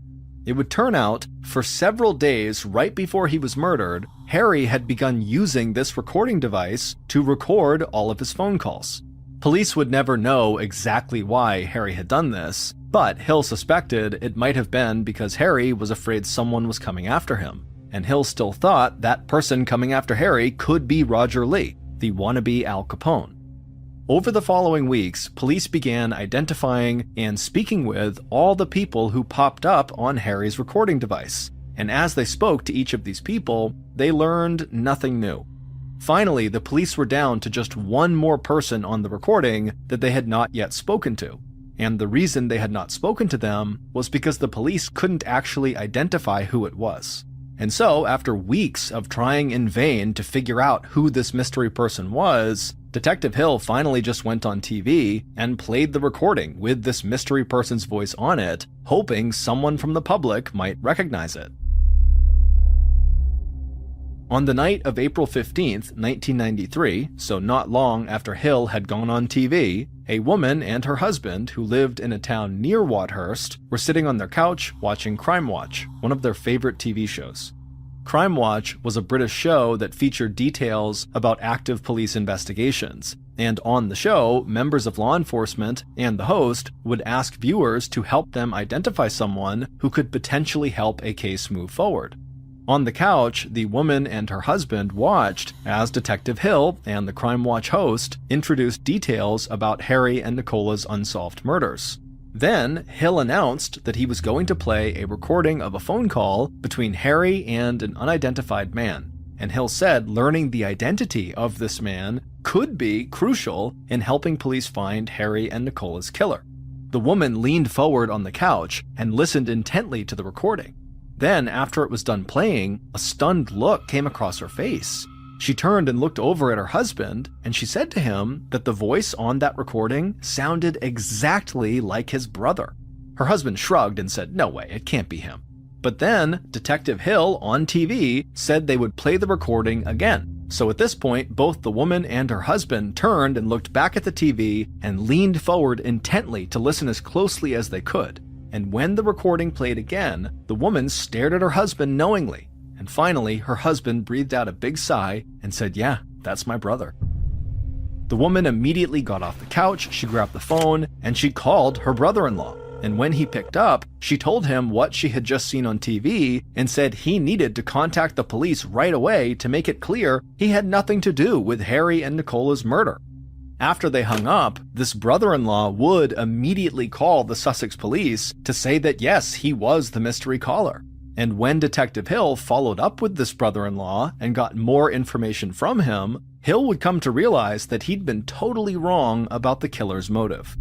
It would turn out, for several days right before he was murdered, Harry had begun using this recording device to record all of his phone calls. Police would never know exactly why Harry had done this, but Hill suspected it might have been because Harry was afraid someone was coming after him, and Hill still thought that person coming after Harry could be Roger Lee, the wannabe Al Capone. Over the following weeks, police began identifying and speaking with all the people who popped up on Harry's recording device, and as they spoke to each of these people, they learned nothing new. Finally, the police were down to just one more person on the recording that they had not yet spoken to, and the reason they had not spoken to them was because the police couldn't actually identify who it was. And so, after weeks of trying in vain to figure out who this mystery person was, Detective Hill finally just went on TV and played the recording with this mystery person's voice on it, hoping someone from the public might recognize it. On the night of April 15th, 1993, so not long after Hill had gone on TV, a woman and her husband who lived in a town near Wadhurst were sitting on their couch watching Crime Watch, one of their favorite TV shows. Crime Watch was a British show that featured details about active police investigations, and on the show, members of law enforcement and the host would ask viewers to help them identify someone who could potentially help a case move forward. On the couch, the woman and her husband watched as Detective Hill and the Crime Watch host introduced details about Harry and Nicola's unsolved murders. Then, Hill announced that he was going to play a recording of a phone call between Harry and an unidentified man, and Hill said learning the identity of this man could be crucial in helping police find Harry and Nicola's killer. The woman leaned forward on the couch and listened intently to the recording. Then, after it was done playing, a stunned look came across her face. She turned and looked over at her husband, and she said to him that the voice on that recording sounded exactly like his brother. Her husband shrugged and said, "No way, it can't be him." But then, Detective Hill on TV said they would play the recording again, So at this point, both the woman and her husband turned and looked back at the TV and leaned forward intently to listen as closely as they could. And when the recording played again, the woman stared at her husband knowingly. And finally, her husband breathed out a big sigh and said, "Yeah, that's my brother." The woman immediately got off the couch, she grabbed the phone, and she called her brother-in-law. And when he picked up, she told him what she had just seen on TV and said he needed to contact the police right away to make it clear he had nothing to do with Harry and Nicola's murder. After they hung up, this brother-in-law would immediately call the Sussex police to say that yes, he was the mystery caller. And when Detective Hill followed up with this brother-in-law and got more information from him, Hill would come to realize that he'd been totally wrong about the killer's motive.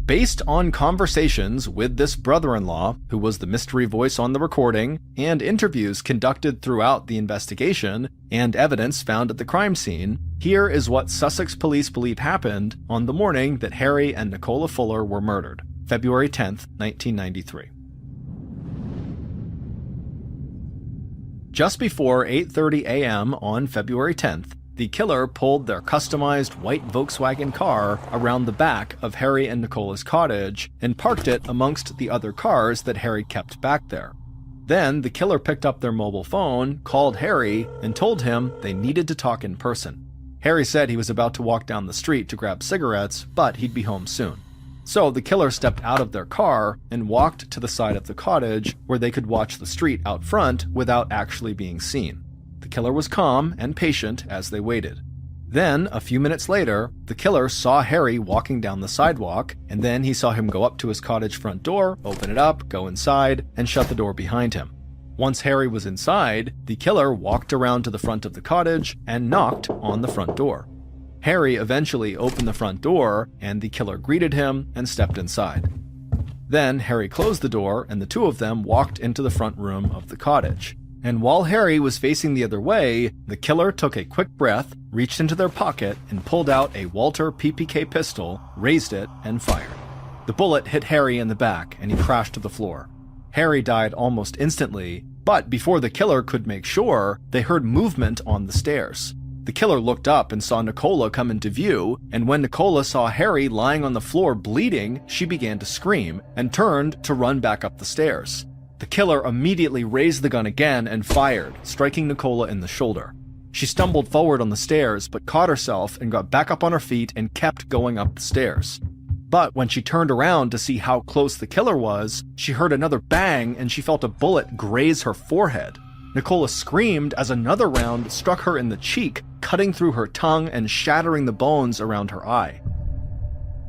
Based on conversations with this brother-in-law, who was the mystery voice on the recording, and interviews conducted throughout the investigation, and evidence found at the crime scene, here is what Sussex police believe happened on the morning that Harry and Nicola Fuller were murdered, February 10th, 1993. Just before 8:30 a.m. on February 10th, the killer pulled their customized white Volkswagen car around the back of Harry and Nicola's cottage and parked it amongst the other cars that Harry kept back there. Then the killer picked up their mobile phone, called Harry, and told him they needed to talk in person. Harry said he was about to walk down the street to grab cigarettes, but he'd be home soon. So the killer stepped out of their car and walked to the side of the cottage where they could watch the street out front without actually being seen. The killer was calm and patient as they waited. Then, a few minutes later, the killer saw Harry walking down the sidewalk, and then he saw him go up to his cottage front door, open it up, go inside, and shut the door behind him. Once Harry was inside, the killer walked around to the front of the cottage and knocked on the front door. Harry eventually opened the front door, and the killer greeted him and stepped inside. Then Harry closed the door, and the two of them walked into the front room of the cottage. And while Harry was facing the other way, the killer took a quick breath, reached into their pocket, and pulled out a Walter PPK pistol, raised it, and fired. The bullet hit Harry in the back, and he crashed to the floor. Harry died almost instantly, but before the killer could make sure, they heard movement on the stairs. The killer looked up and saw Nicola come into view, and when Nicola saw Harry lying on the floor bleeding, she began to scream, and turned to run back up the stairs. The killer immediately raised the gun again and fired, striking Nicola in the shoulder. She stumbled forward on the stairs, but caught herself and got back up on her feet and kept going up the stairs. But when she turned around to see how close the killer was, she heard another bang and she felt a bullet graze her forehead. Nicola screamed as another round struck her in the cheek, cutting through her tongue and shattering the bones around her eye.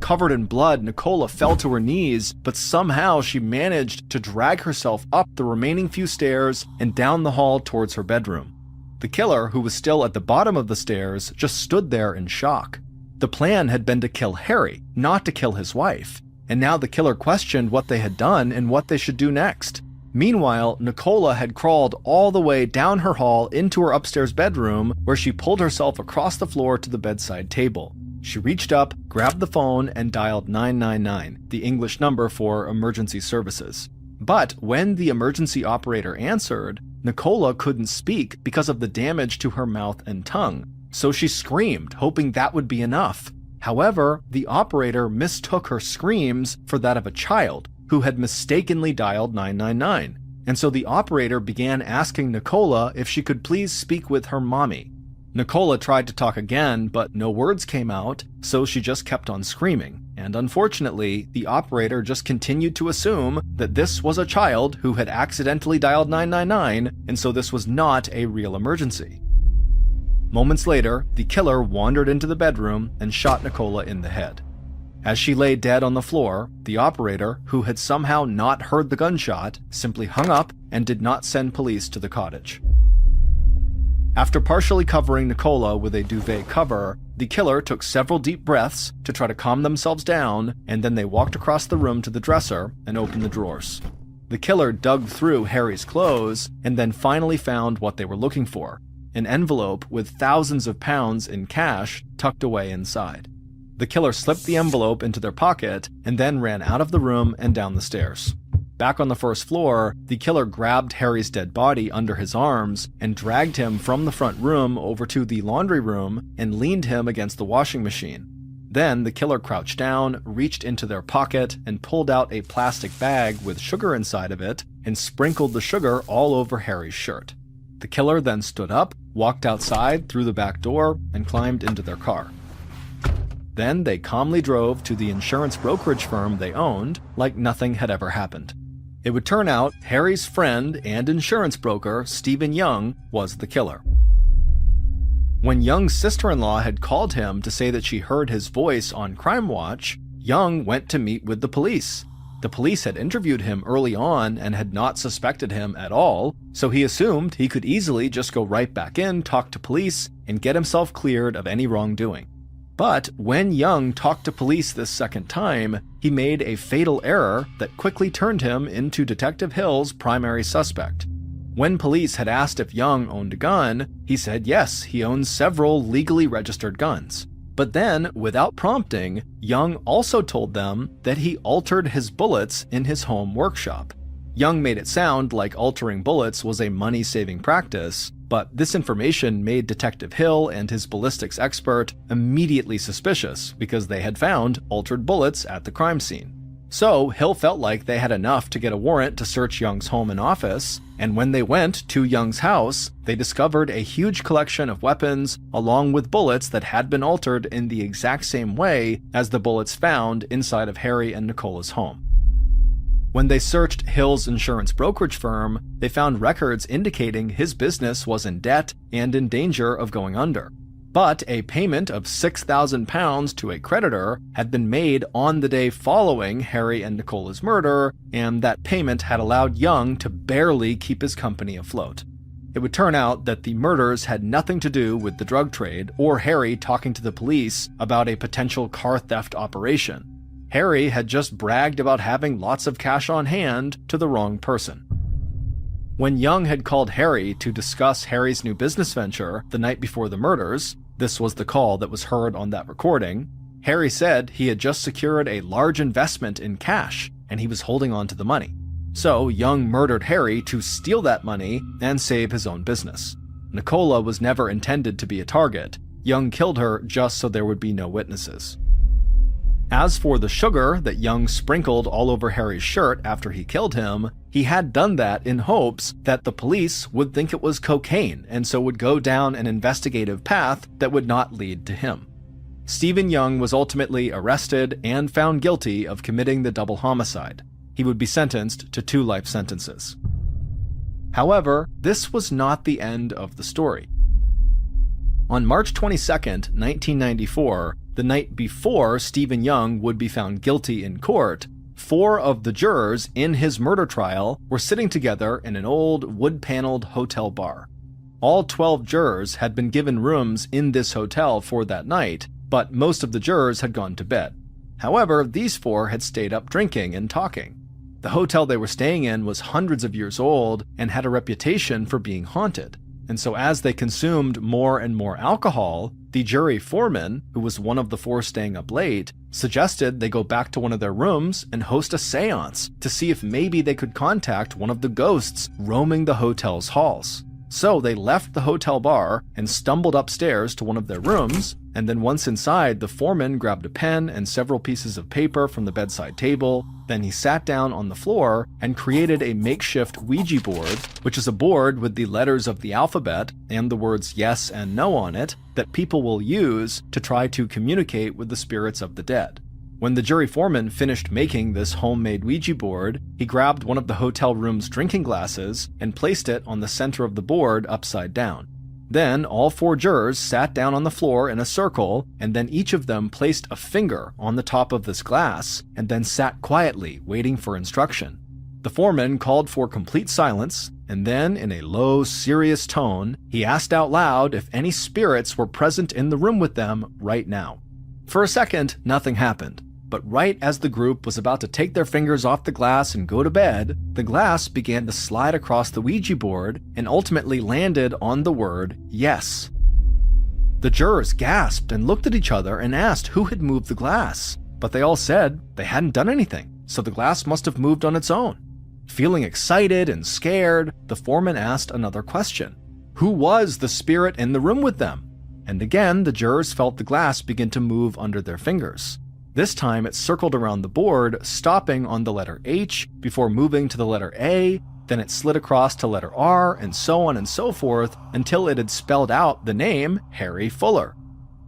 Covered in blood, Nicola fell to her knees, but somehow she managed to drag herself up the remaining few stairs and down the hall towards her bedroom. The killer, who was still at the bottom of the stairs, just stood there in shock. The plan had been to kill Harry, not to kill his wife, and now the killer questioned what they had done and what they should do next. Meanwhile, Nicola had crawled all the way down her hall into her upstairs bedroom, where she pulled herself across the floor to the bedside table. She reached up, grabbed the phone, and dialed 999, the English number for emergency services. But when the emergency operator answered, Nicola couldn't speak because of the damage to her mouth and tongue, so she screamed, hoping that would be enough. However, the operator mistook her screams for that of a child who had mistakenly dialed 999, and so the operator began asking Nicola if she could please speak with her mommy. Nicola tried to talk again, but no words came out, so she just kept on screaming, and unfortunately, the operator just continued to assume that this was a child who had accidentally dialed 999, and so this was not a real emergency. Moments later, the killer wandered into the bedroom and shot Nicola in the head. As she lay dead on the floor, the operator, who had somehow not heard the gunshot, simply hung up and did not send police to the cottage. After partially covering Nicola with a duvet cover, the killer took several deep breaths to try to calm themselves down, and then they walked across the room to the dresser and opened the drawers. The killer dug through Harry's clothes and then finally found what they were looking for, an envelope with thousands of pounds in cash tucked away inside. The killer slipped the envelope into their pocket and then ran out of the room and down the stairs. Back on the first floor, the killer grabbed Harry's dead body under his arms and dragged him from the front room over to the laundry room and leaned him against the washing machine. Then the killer crouched down, reached into their pocket, and pulled out a plastic bag with sugar inside of it and sprinkled the sugar all over Harry's shirt. The killer then stood up, walked outside through the back door, and climbed into their car. Then they calmly drove to the insurance brokerage firm they owned like nothing had ever happened. It would turn out Harry's friend and insurance broker, Stephen Young, was the killer. When Young's sister-in-law had called him to say that she heard his voice on Crime Watch, Young went to meet with the police. The police had interviewed him early on and had not suspected him at all, so he assumed he could easily just go right back in, talk to police, and get himself cleared of any wrongdoing. But when Young talked to police this second time, he made a fatal error that quickly turned him into Detective Hill's primary suspect. When police had asked if Young owned a gun, he said yes, he owns several legally registered guns. But then, without prompting, Young also told them that he altered his bullets in his home workshop. Young made it sound like altering bullets was a money-saving practice, but this information made Detective Hill and his ballistics expert immediately suspicious because they had found altered bullets at the crime scene. So Hill felt like they had enough to get a warrant to search Young's home and office, and when they went to Young's house, they discovered a huge collection of weapons along with bullets that had been altered in the exact same way as the bullets found inside of Harry and Nicola's home. When they searched Hill's insurance brokerage firm, they found records indicating his business was in debt and in danger of going under. But a payment of £6,000 to a creditor had been made on the day following Harry and Nicola's murder, and that payment had allowed Young to barely keep his company afloat. It would turn out that the murders had nothing to do with the drug trade or Harry talking to the police about a potential car theft operation. Harry had just bragged about having lots of cash on hand to the wrong person. When Young had called Harry to discuss Harry's new business venture the night before the murders, this was the call that was heard on that recording, Harry said he had just secured a large investment in cash and he was holding on to the money. So Young murdered Harry to steal that money and save his own business. Nicola was never intended to be a target. Young killed her just so there would be no witnesses. As for the sugar that Young sprinkled all over Harry's shirt after he killed him, he had done that in hopes that the police would think it was cocaine and so would go down an investigative path that would not lead to him. Stephen Young was ultimately arrested and found guilty of committing the double homicide. He would be sentenced to 2 life sentences. However, this was not the end of the story. On March 22, 1994, the night before Stephen Young would be found guilty in court, 4 of the jurors in his murder trial were sitting together in an old wood-paneled hotel bar. All 12 jurors had been given rooms in this hotel for that night, but most of the jurors had gone to bed. However, these 4 had stayed up drinking and talking. The hotel they were staying in was hundreds of years old and had a reputation for being haunted. And so as they consumed more and more alcohol, the jury foreman, who was one of the 4 staying up late, suggested they go back to one of their rooms and host a seance to see if maybe they could contact one of the ghosts roaming the hotel's halls. So they left the hotel bar and stumbled upstairs to one of their rooms, and then once inside, the foreman grabbed a pen and several pieces of paper from the bedside table. Then he sat down on the floor and created a makeshift Ouija board, which is a board with the letters of the alphabet and the words yes and no on it that people will use to try to communicate with the spirits of the dead. When the jury foreman finished making this homemade Ouija board, he grabbed one of the hotel room's drinking glasses and placed it on the center of the board upside down. Then all 4 jurors sat down on the floor in a circle, and then each of them placed a finger on the top of this glass and then sat quietly waiting for instruction. The foreman called for complete silence, and then in a low, serious tone, he asked out loud if any spirits were present in the room with them right now. For a second, nothing happened. But right as the group was about to take their fingers off the glass and go to bed, the glass began to slide across the Ouija board and ultimately landed on the word yes. The jurors gasped and looked at each other and asked who had moved the glass, but they all said they hadn't done anything, so the glass must have moved on its own. Feeling excited and scared, the foreman asked another question. Who was the spirit in the room with them? And again, the jurors felt the glass begin to move under their fingers. This time it circled around the board, stopping on the letter H before moving to the letter A, then it slid across to letter R, and so on and so forth until it had spelled out the name Harry Fuller.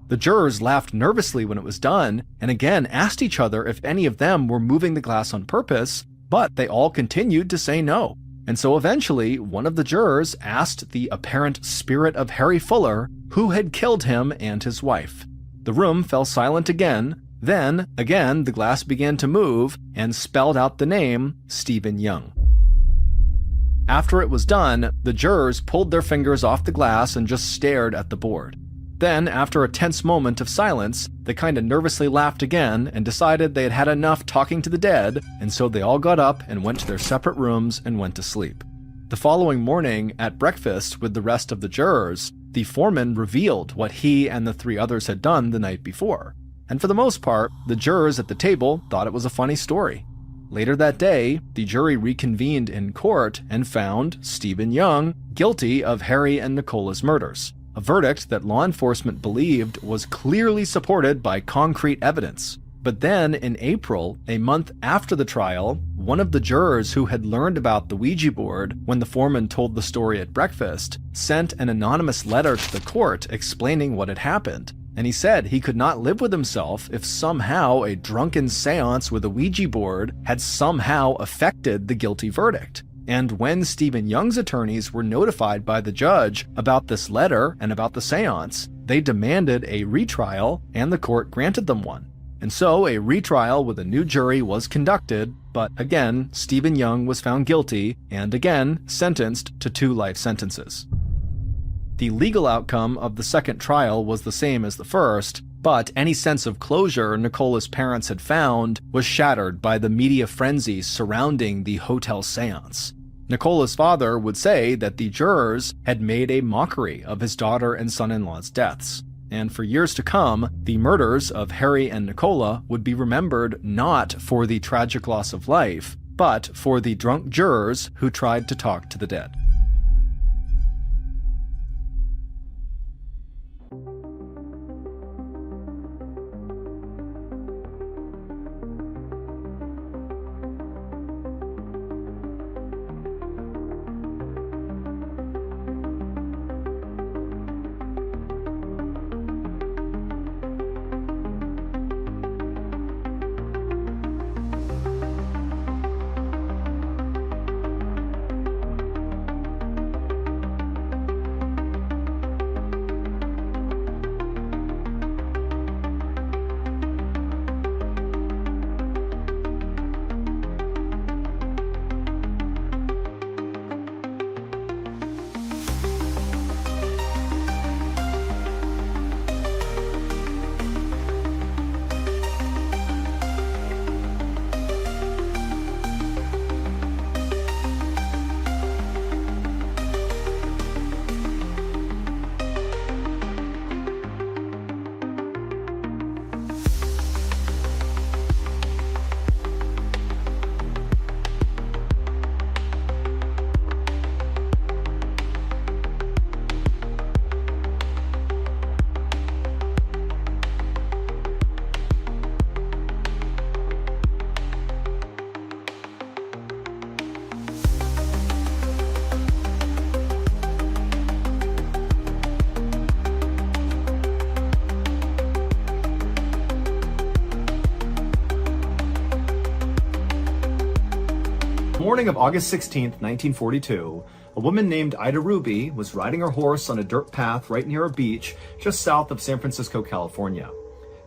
The jurors laughed nervously when it was done, and again asked each other if any of them were moving the glass on purpose, but they all continued to say no. And so eventually, one of the jurors asked the apparent spirit of Harry Fuller who had killed him and his wife. The room fell silent again. Then, again, the glass began to move and spelled out the name Stephen Young. After it was done, the jurors pulled their fingers off the glass and just stared at the board. Then, after a tense moment of silence, they kind of nervously laughed again and decided they had had enough talking to the dead, and so they all got up and went to their separate rooms and went to sleep. The following morning, at breakfast with the rest of the jurors, the foreman revealed what he and the 3 others had done the night before. And for the most part, the jurors at the table thought it was a funny story. Later that day, the jury reconvened in court and found Stephen Young guilty of Harry and Nicola's murders, a verdict that law enforcement believed was clearly supported by concrete evidence. But then, in April, a month after the trial, one of the jurors who had learned about the Ouija board when the foreman told the story at breakfast sent an anonymous letter to the court explaining what had happened. And he said he could not live with himself if somehow a drunken seance with a Ouija board had somehow affected the guilty verdict. And when Stephen Young's attorneys were notified by the judge about this letter and about the seance, they demanded a retrial, and the court granted them one. And so a retrial with a new jury was conducted, but again, Stephen Young was found guilty and again sentenced to 2 life sentences. The legal outcome of the second trial was the same as the first, but any sense of closure Nicola's parents had found was shattered by the media frenzy surrounding the hotel seance. Nicola's father would say that the jurors had made a mockery of his daughter and son-in-law's deaths. And for years to come, the murders of Harry and Nicola would be remembered not for the tragic loss of life, but for the drunk jurors who tried to talk to the dead. Morning of August 16th, 1942, a woman named Ida Ruby was riding her horse on a dirt path right near a beach just south of San Francisco, California.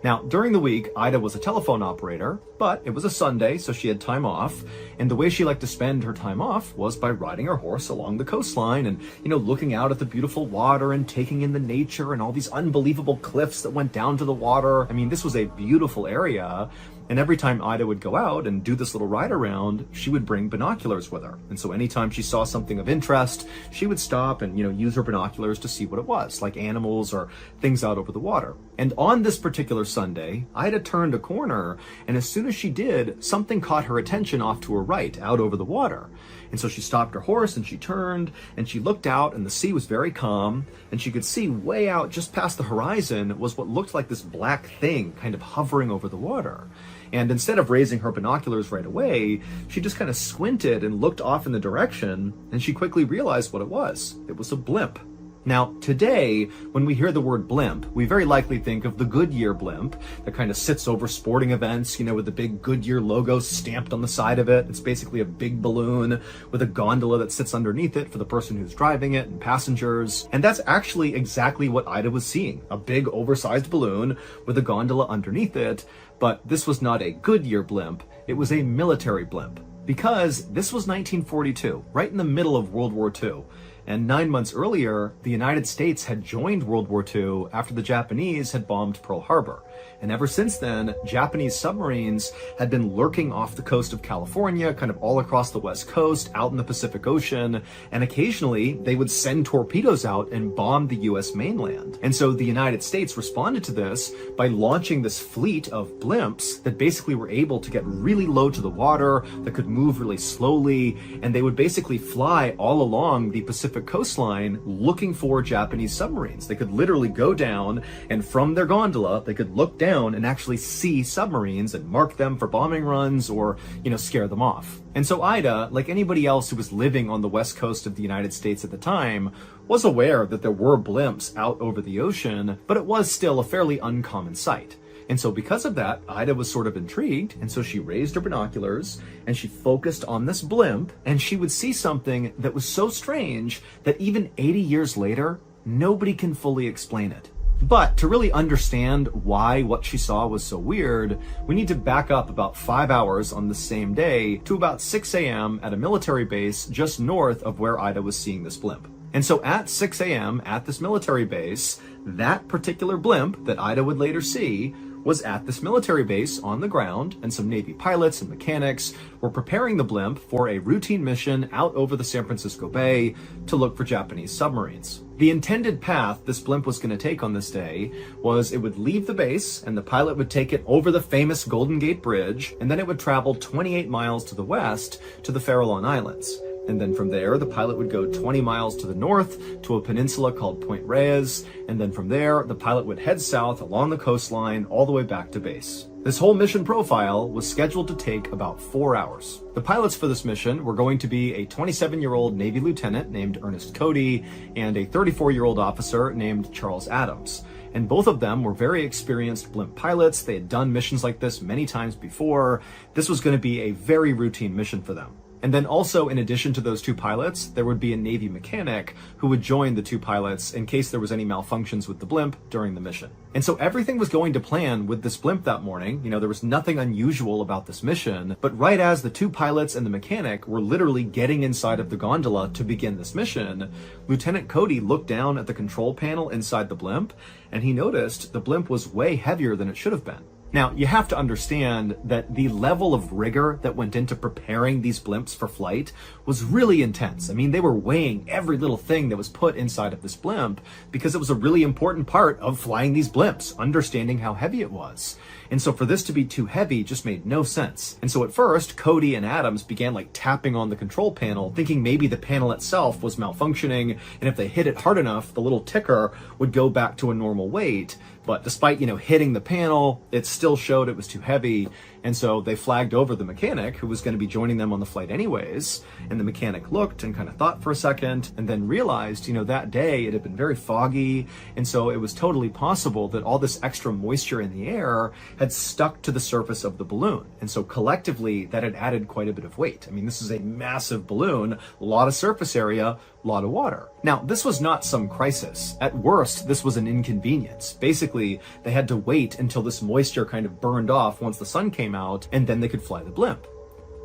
Now, during the week, Ida was a telephone operator, but it was a Sunday, so she had time off, and the way she liked to spend her time off was by riding her horse along the coastline and, looking out at the beautiful water and taking in the nature and all these unbelievable cliffs that went down to the water. I mean, this was a beautiful area, And every time Ida would go out and do this little ride around, she would bring binoculars with her. And so anytime she saw something of interest, she would stop and, use her binoculars to see what it was, like animals or things out over the water. And on this particular Sunday, Ida turned a corner, and as soon as she did, something caught her attention off to her right, out over the water. And so she stopped her horse and she turned and she looked out, and the sea was very calm, and she could see way out just past the horizon was what looked like this black thing kind of hovering over the water. And instead of raising her binoculars right away, she just kind of squinted and looked off in the direction, and she quickly realized what it was. It was a blimp. Now, today, when we hear the word blimp, we very likely think of the Goodyear blimp that kind of sits over sporting events, with the big Goodyear logo stamped on the side of it. It's basically a big balloon with a gondola that sits underneath it for the person who's driving it and passengers. And that's actually exactly what Ida was seeing, a big oversized balloon with a gondola underneath it. But this was not a Goodyear blimp, it was a military blimp. Because this was 1942, right in the middle of World War II. And 9 months earlier, the United States had joined World War II after the Japanese had bombed Pearl Harbor. And ever since then, Japanese submarines had been lurking off the coast of California, kind of all across the West Coast, out in the Pacific Ocean, and occasionally they would send torpedoes out and bomb the US mainland. And so the United States responded to this by launching this fleet of blimps that basically were able to get really low to the water, that could move really slowly, and they would basically fly all along the Pacific coastline looking for Japanese submarines. They could literally go down, and from their gondola, they could look down and actually see submarines and mark them for bombing runs or, scare them off. And so Ida, like anybody else who was living on the west coast of the United States at the time, was aware that there were blimps out over the ocean, but it was still a fairly uncommon sight. And so because of that, Ida was sort of intrigued, and so she raised her binoculars and she focused on this blimp, and she would see something that was so strange that even 80 years later, nobody can fully explain it. But to really understand why what she saw was so weird, we need to back up about 5 hours on the same day to about 6 a.m. at a military base just north of where Ida was seeing this blimp. And so at 6 a.m. at this military base, that particular blimp that Ida would later see was at this military base on the ground, and some Navy pilots and mechanics were preparing the blimp for a routine mission out over the San Francisco Bay to look for Japanese submarines. The intended path this blimp was going to take on this day was it would leave the base, and the pilot would take it over the famous Golden Gate Bridge, and then it would travel 28 miles to the west to the Farallon Islands. And then from there, the pilot would go 20 miles to the north to a peninsula called Point Reyes. And then from there, the pilot would head south along the coastline all the way back to base. This whole mission profile was scheduled to take about 4 hours. The pilots for this mission were going to be a 27-year-old Navy lieutenant named Ernest Cody and a 34-year-old officer named Charles Adams. And both of them were very experienced blimp pilots. They had done missions like this many times before. This was going to be a very routine mission for them. And then also, in addition to those two pilots, there would be a Navy mechanic who would join the two pilots in case there was any malfunctions with the blimp during the mission. And so everything was going to plan with this blimp that morning. There was nothing unusual about this mission, but right as the two pilots and the mechanic were literally getting inside of the gondola to begin this mission, Lieutenant Cody looked down at the control panel inside the blimp, and he noticed the blimp was way heavier than it should have been. Now, you have to understand that the level of rigor that went into preparing these blimps for flight was really intense. I mean, they were weighing every little thing that was put inside of this blimp because it was a really important part of flying these blimps, understanding how heavy it was. And so for this to be too heavy just made no sense. And so at first, Cody and Adams began tapping on the control panel, thinking maybe the panel itself was malfunctioning, and if they hit it hard enough, the little ticker would go back to a normal weight. But despite, hitting the panel, it still showed it was too heavy. And so they flagged over the mechanic who was going to be joining them on the flight anyways. And the mechanic looked and kind of thought for a second and then realized, that day it had been very foggy. And so it was totally possible that all this extra moisture in the air had stuck to the surface of the balloon. And so collectively that had added quite a bit of weight. I mean, this is a massive balloon, a lot of surface area, a lot of water. Now, this was not some crisis. At worst, this was an inconvenience. Basically, they had to wait until this moisture kind of burned off once the sun came out, and then they could fly the blimp.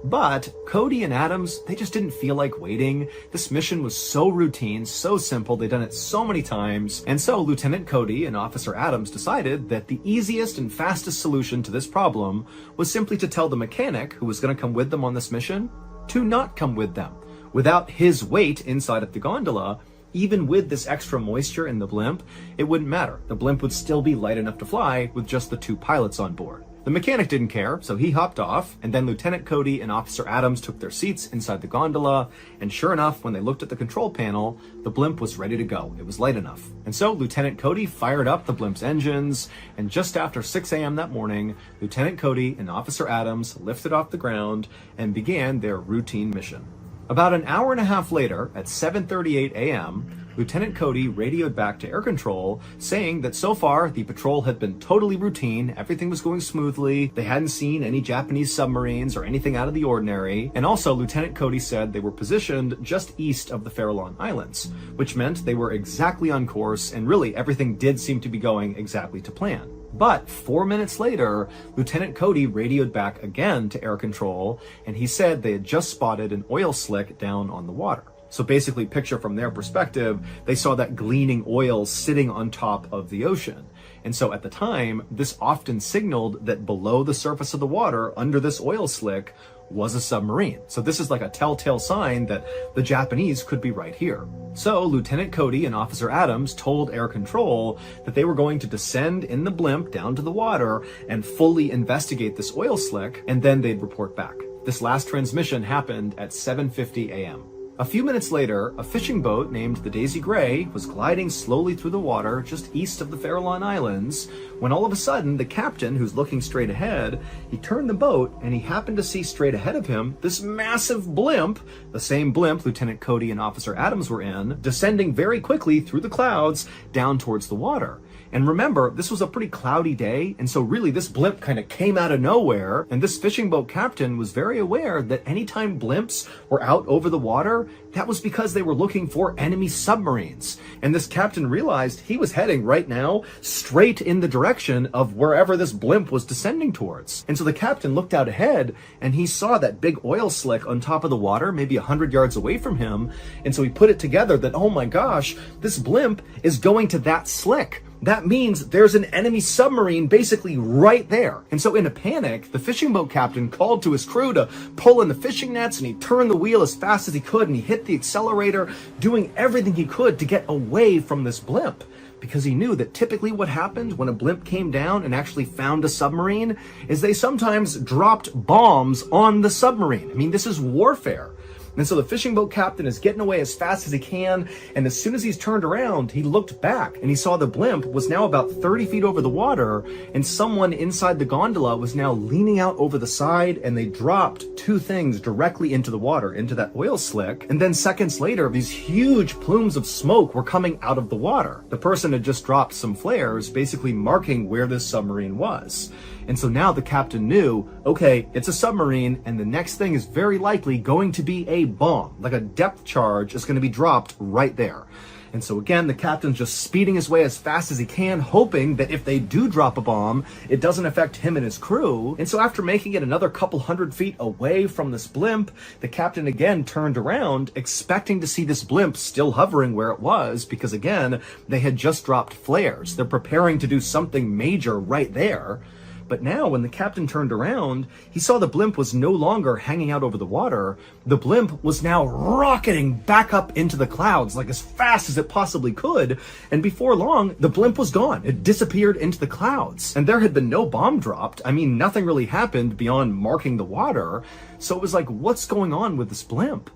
But Cody and Adams, they just didn't feel like waiting. This mission was so routine, so simple, they'd done it so many times. And so Lieutenant Cody and Officer Adams decided that the easiest and fastest solution to this problem was simply to tell the mechanic who was going to come with them on this mission to not come with them. Without his weight inside of the gondola, even with this extra moisture in the blimp, it wouldn't matter. The blimp would still be light enough to fly with just the 2 pilots on board. The mechanic didn't care, so he hopped off, and then Lieutenant Cody and Officer Adams took their seats inside the gondola, and sure enough, when they looked at the control panel, the blimp was ready to go. It was light enough. And so Lieutenant Cody fired up the blimp's engines, and just after 6 a.m. that morning, Lieutenant Cody and Officer Adams lifted off the ground and began their routine mission. About an hour and a half later, at 7:38 a.m., Lieutenant Cody radioed back to air control, saying that so far the patrol had been totally routine, everything was going smoothly, they hadn't seen any Japanese submarines or anything out of the ordinary, and also Lieutenant Cody said they were positioned just east of the Farallon Islands, which meant they were exactly on course, and really everything did seem to be going exactly to plan. But 4 minutes later, Lieutenant Cody radioed back again to air control, and he said they had just spotted an oil slick down on the water. So basically, picture from their perspective, they saw that gleaming oil sitting on top of the ocean. And so at the time, this often signaled that below the surface of the water, under this oil slick, was a submarine. So this is like a telltale sign that the Japanese could be right here. So Lieutenant Cody and Officer Adams told air control that they were going to descend in the blimp down to the water and fully investigate this oil slick, and then they'd report back. This last transmission happened at 7:50 a.m. A few minutes later, a fishing boat named the Daisy Gray was gliding slowly through the water just east of the Farallon Islands, when all of a sudden the captain, who's looking straight ahead, he turned the boat and he happened to see straight ahead of him this massive blimp, the same blimp Lieutenant Cody and Officer Adams were in, descending very quickly through the clouds down towards the water. And remember, this was a pretty cloudy day, and so really this blimp kind of came out of nowhere, and this fishing boat captain was very aware that anytime blimps were out over the water, that was because they were looking for enemy submarines. And this captain realized he was heading right now straight in the direction of wherever this blimp was descending towards. And so the captain looked out ahead, and he saw that big oil slick on top of the water, maybe 100 yards away from him, and so he put it together that, oh my gosh, this blimp is going to that slick. That means there's an enemy submarine basically right there. And so in a panic, the fishing boat captain called to his crew to pull in the fishing nets, and he turned the wheel as fast as he could, and he hit the accelerator, doing everything he could to get away from this blimp. Because he knew that typically what happened when a blimp came down and actually found a submarine is they sometimes dropped bombs on the submarine. I mean, this is warfare. And so the fishing boat captain is getting away as fast as he can, and as soon as he's turned around, he looked back and he saw the blimp was now about 30 feet over the water, and someone inside the gondola was now leaning out over the side, and they dropped 2 things directly into the water, into that oil slick. And then seconds later, these huge plumes of smoke were coming out of the water. The person had just dropped some flares, basically marking where this submarine was. And so now the captain knew, okay, it's a submarine, and the next thing is very likely going to be a bomb, like a depth charge is going to be dropped right there. And so again, the captain's just speeding his way as fast as he can, hoping that if they do drop a bomb, it doesn't affect him and his crew. And so after making it another couple 100 feet away from this blimp, the captain again turned around, expecting to see this blimp still hovering where it was, because again, they had just dropped flares. They're preparing to do something major right there. But now, when the captain turned around, he saw the blimp was no longer hanging out over the water. The blimp was now rocketing back up into the clouds, like as fast as it possibly could. And before long, the blimp was gone. It disappeared into the clouds. And there had been no bomb dropped. I mean, nothing really happened beyond marking the water. So it was like, what's going on with this blimp?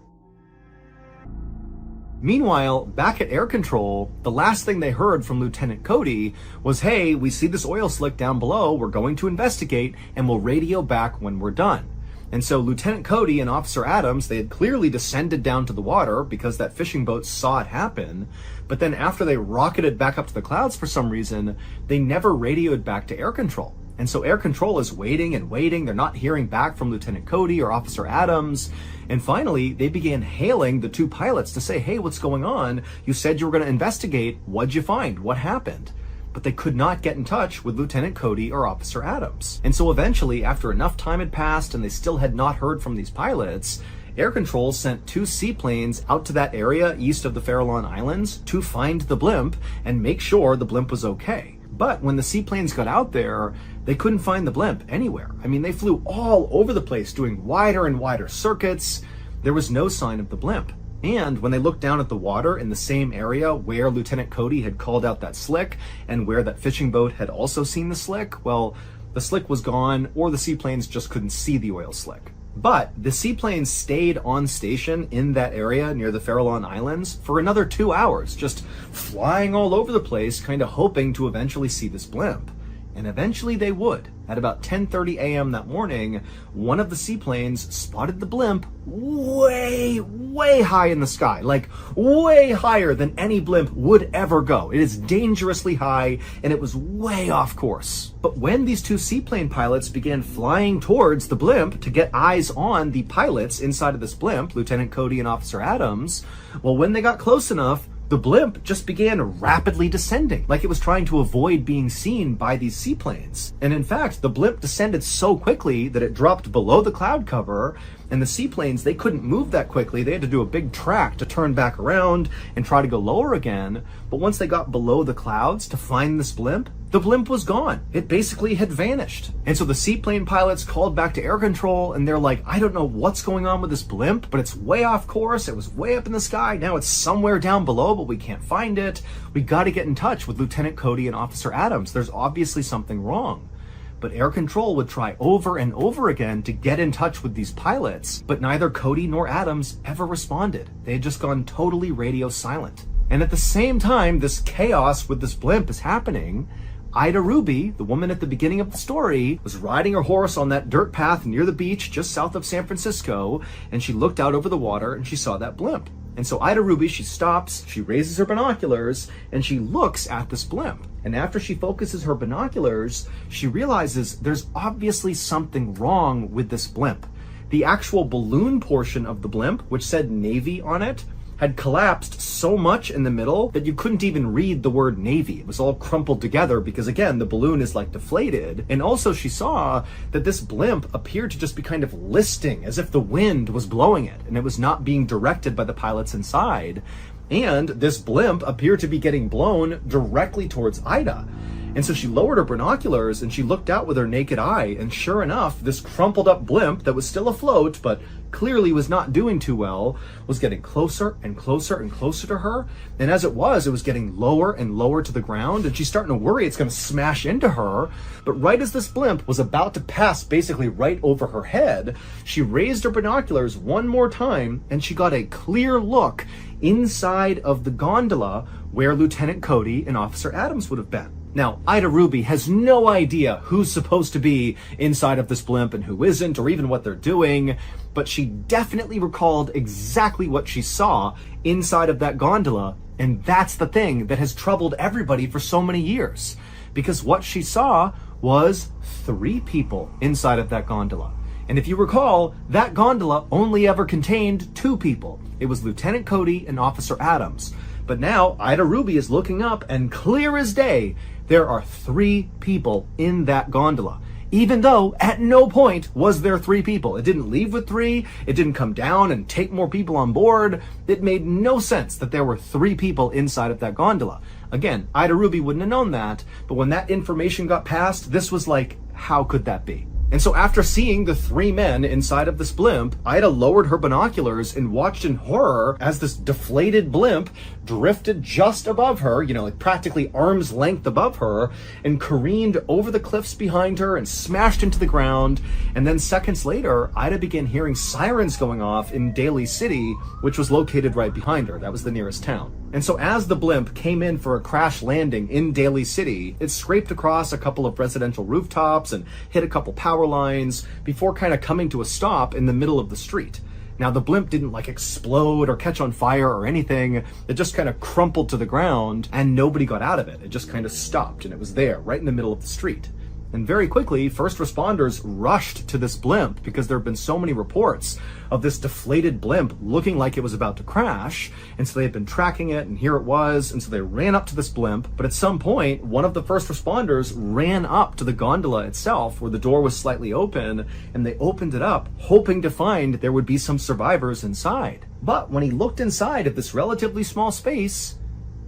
Meanwhile, back at air control, the last thing they heard from Lieutenant Cody was, hey, we see this oil slick down below, we're going to investigate, and we'll radio back when we're done. And so Lieutenant Cody and Officer Adams, they had clearly descended down to the water because that fishing boat saw it happen. But then after they rocketed back up to the clouds for some reason, they never radioed back to air control. And so air control is waiting and waiting. They're not hearing back from Lieutenant Cody or Officer Adams. And finally, they began hailing the 2 pilots to say, hey, what's going on? You said you were going to investigate. What'd you find? What happened? but they could not get in touch with Lieutenant Cody or Officer Adams. And so eventually, after enough time had passed and they still had not heard from these pilots, Air Control sent 2 seaplanes out to that area east of the Farallon Islands to find the blimp and make sure the blimp was okay. But when the seaplanes got out there, they couldn't find the blimp anywhere. I mean, they flew all over the place doing wider and wider circuits. There was no sign of the blimp. And when they looked down at the water in the same area where Lieutenant Cody had called out that slick and where that fishing boat had also seen the slick, well, the slick was gone, or the seaplanes just couldn't see the oil slick. But the seaplanes stayed on station in that area near the Farallon Islands for another 2 hours, just flying all over the place, kind of hoping to eventually see this blimp. And eventually they would. At about 10:30 a.m. that morning, one of the seaplanes spotted the blimp way, way high in the sky, like way higher than any blimp would ever go. It is dangerously high, and it was way off course. But when these 2 seaplane pilots began flying towards the blimp to get eyes on the pilots inside of this blimp, Lieutenant Cody and Officer Adams, well, when they got close enough, the blimp just began rapidly descending, like it was trying to avoid being seen by these seaplanes. And in fact, the blimp descended so quickly that it dropped below the cloud cover, and the seaplanes, they couldn't move that quickly. They had to do a big track to turn back around and try to go lower again. But once they got below the clouds to find this blimp, the blimp was gone. It basically had vanished. And so the seaplane pilots called back to Air Control, and they're like, I don't know what's going on with this blimp, but it's way off course. It was way up in the sky. Now it's somewhere down below, but we can't find it. We got to get in touch with Lieutenant Cody and Officer Adams. There's obviously something wrong. But Air Control would try over and over again to get in touch with these pilots, but neither Cody nor Adams ever responded. They had just gone totally radio silent. And at the same time this chaos with this blimp is happening, Ida Ruby, the woman at the beginning of the story, was riding her horse on that dirt path near the beach just south of San Francisco, and she looked out over the water and she saw that blimp. And so Ida Ruby, she stops, she raises her binoculars, and she looks at this blimp. And after she focuses her binoculars, she realizes there's obviously something wrong with this blimp. The actual balloon portion of the blimp, which said Navy on it, had collapsed so much in the middle that you couldn't even read the word Navy. It was all crumpled together because, again, the balloon is like deflated. And also she saw that this blimp appeared to just be kind of listing as if the wind was blowing it and it was not being directed by the pilots inside. And this blimp appeared to be getting blown directly towards Ida. And so she lowered her binoculars and she looked out with her naked eye, and sure enough, this crumpled up blimp that was still afloat, but clearly was not doing too well, was getting closer and closer and closer to her. And as it was getting lower and lower to the ground, and she's starting to worry it's going to smash into her. But right as this blimp was about to pass basically right over her head, she raised her binoculars one more time and she got a clear look inside of the gondola where Lieutenant Cody and Officer Adams would have been. Now, Ida Ruby has no idea who's supposed to be inside of this blimp and who isn't, or even what they're doing, but she definitely recalled exactly what she saw inside of that gondola, and that's the thing that has troubled everybody for so many years. Because what she saw was 3 people inside of that gondola. And if you recall, that gondola only ever contained 2 people. It was Lieutenant Cody and Officer Adams. But now, Ida Ruby is looking up, and clear as day, there are 3 people in that gondola. Even though at no point was there 3 people. It didn't leave with 3. It didn't come down and take more people on board. It made no sense that there were 3 people inside of that gondola. Again, Ida Ruby wouldn't have known that, but when that information got passed, this was like, how could that be? And so after seeing the 3 men inside of this blimp, Ida lowered her binoculars and watched in horror as this deflated blimp drifted just above her, like practically arm's length above her, and careened over the cliffs behind her and smashed into the ground. And then seconds later, Ida began hearing sirens going off in Daly City, which was located right behind her. That was the nearest town. And so as the blimp came in for a crash landing in Daly City, it scraped across a couple of residential rooftops and hit a couple power lines before kind of coming to a stop in the middle of the street. Now, the blimp didn't explode or catch on fire or anything. It just kind of crumpled to the ground and nobody got out of it. It just kind of stopped and it was there right in the middle of the street. And very quickly, first responders rushed to this blimp because there have been so many reports of this deflated blimp looking like it was about to crash. And so they had been tracking it, and here it was. And so they ran up to this blimp. But at some point, one of the first responders ran up to the gondola itself where the door was slightly open, and they opened it up, hoping to find there would be some survivors inside. But when he looked inside of this relatively small space,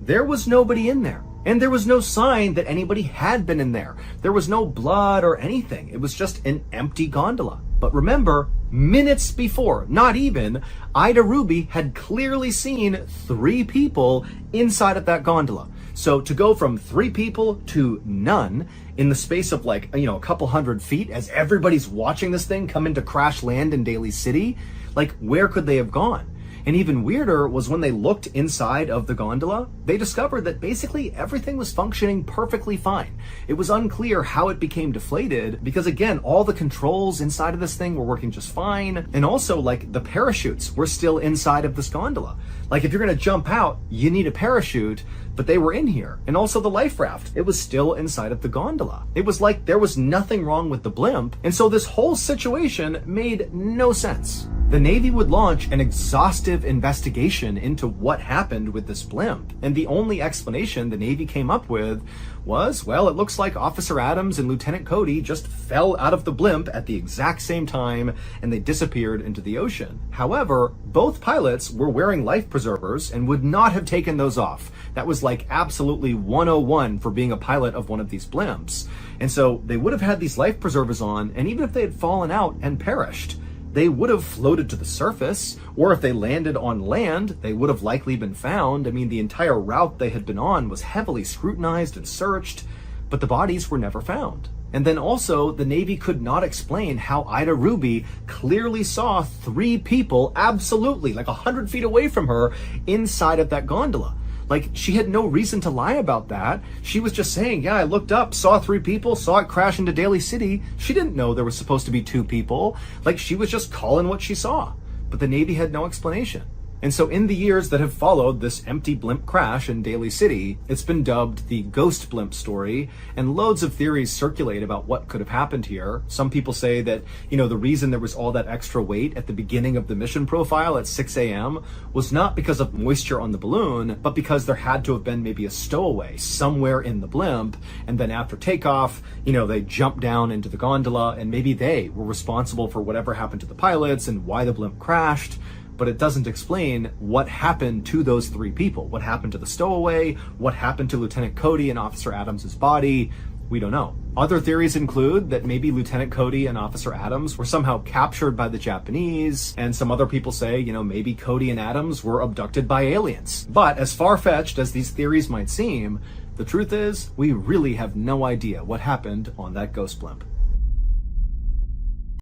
there was nobody in there. And there was no sign that anybody had been in there. There was no blood or anything. It was just an empty gondola. But remember, minutes before, not even, Ida Ruby had clearly seen 3 people inside of that gondola. So to go from 3 people to none in the space of like, a couple hundred feet as everybody's watching this thing come into crash land in Daly City, like where could they have gone? And even weirder was when they looked inside of the gondola, they discovered that basically everything was functioning perfectly fine. It was unclear how it became deflated because, again, all the controls inside of this thing were working just fine. And also, like, the parachutes were still inside of this gondola. Like, if you're going to jump out, you need a parachute, but they were in here. And also the life raft, it was still inside of the gondola. It was like there was nothing wrong with the blimp. And so this whole situation made no sense. The Navy would launch an exhaustive investigation into what happened with this blimp. And the only explanation the Navy came up with was, well, it looks like Officer Adams and Lieutenant Cody just fell out of the blimp at the exact same time and they disappeared into the ocean. However, both pilots were wearing life preservers and would not have taken those off. That was like absolutely 101 for being a pilot of one of these blimps. And so they would have had these life preservers on, and even if they had fallen out and perished, they would have floated to the surface, or if they landed on land, they would have likely been found. I mean, the entire route they had been on was heavily scrutinized and searched, but the bodies were never found. And then also, the Navy could not explain how Ida Ruby clearly saw 3 people absolutely, like 100 feet away from her, inside of that gondola. Like, she had no reason to lie about that. She was just saying, yeah, I looked up, saw 3 people, saw it crash into Daly City. She didn't know there was supposed to be 2 people. Like, she was just calling what she saw. But the Navy had no explanation. And so in the years that have followed this empty blimp crash in Daly City, it's been dubbed the ghost blimp story, and loads of theories circulate about what could have happened here. Some people say that, the reason there was all that extra weight at the beginning of the mission profile at 6 a.m. was not because of moisture on the balloon, but because there had to have been maybe a stowaway somewhere in the blimp, and then after takeoff, they jumped down into the gondola, and maybe they were responsible for whatever happened to the pilots and why the blimp crashed. But it doesn't explain what happened to those 3 people. What happened to the stowaway? What happened to Lieutenant Cody and Officer Adams' body? We don't know. Other theories include that maybe Lieutenant Cody and Officer Adams were somehow captured by the Japanese, and some other people say, maybe Cody and Adams were abducted by aliens. But as far-fetched as these theories might seem, the truth is, we really have no idea what happened on that ghost blimp.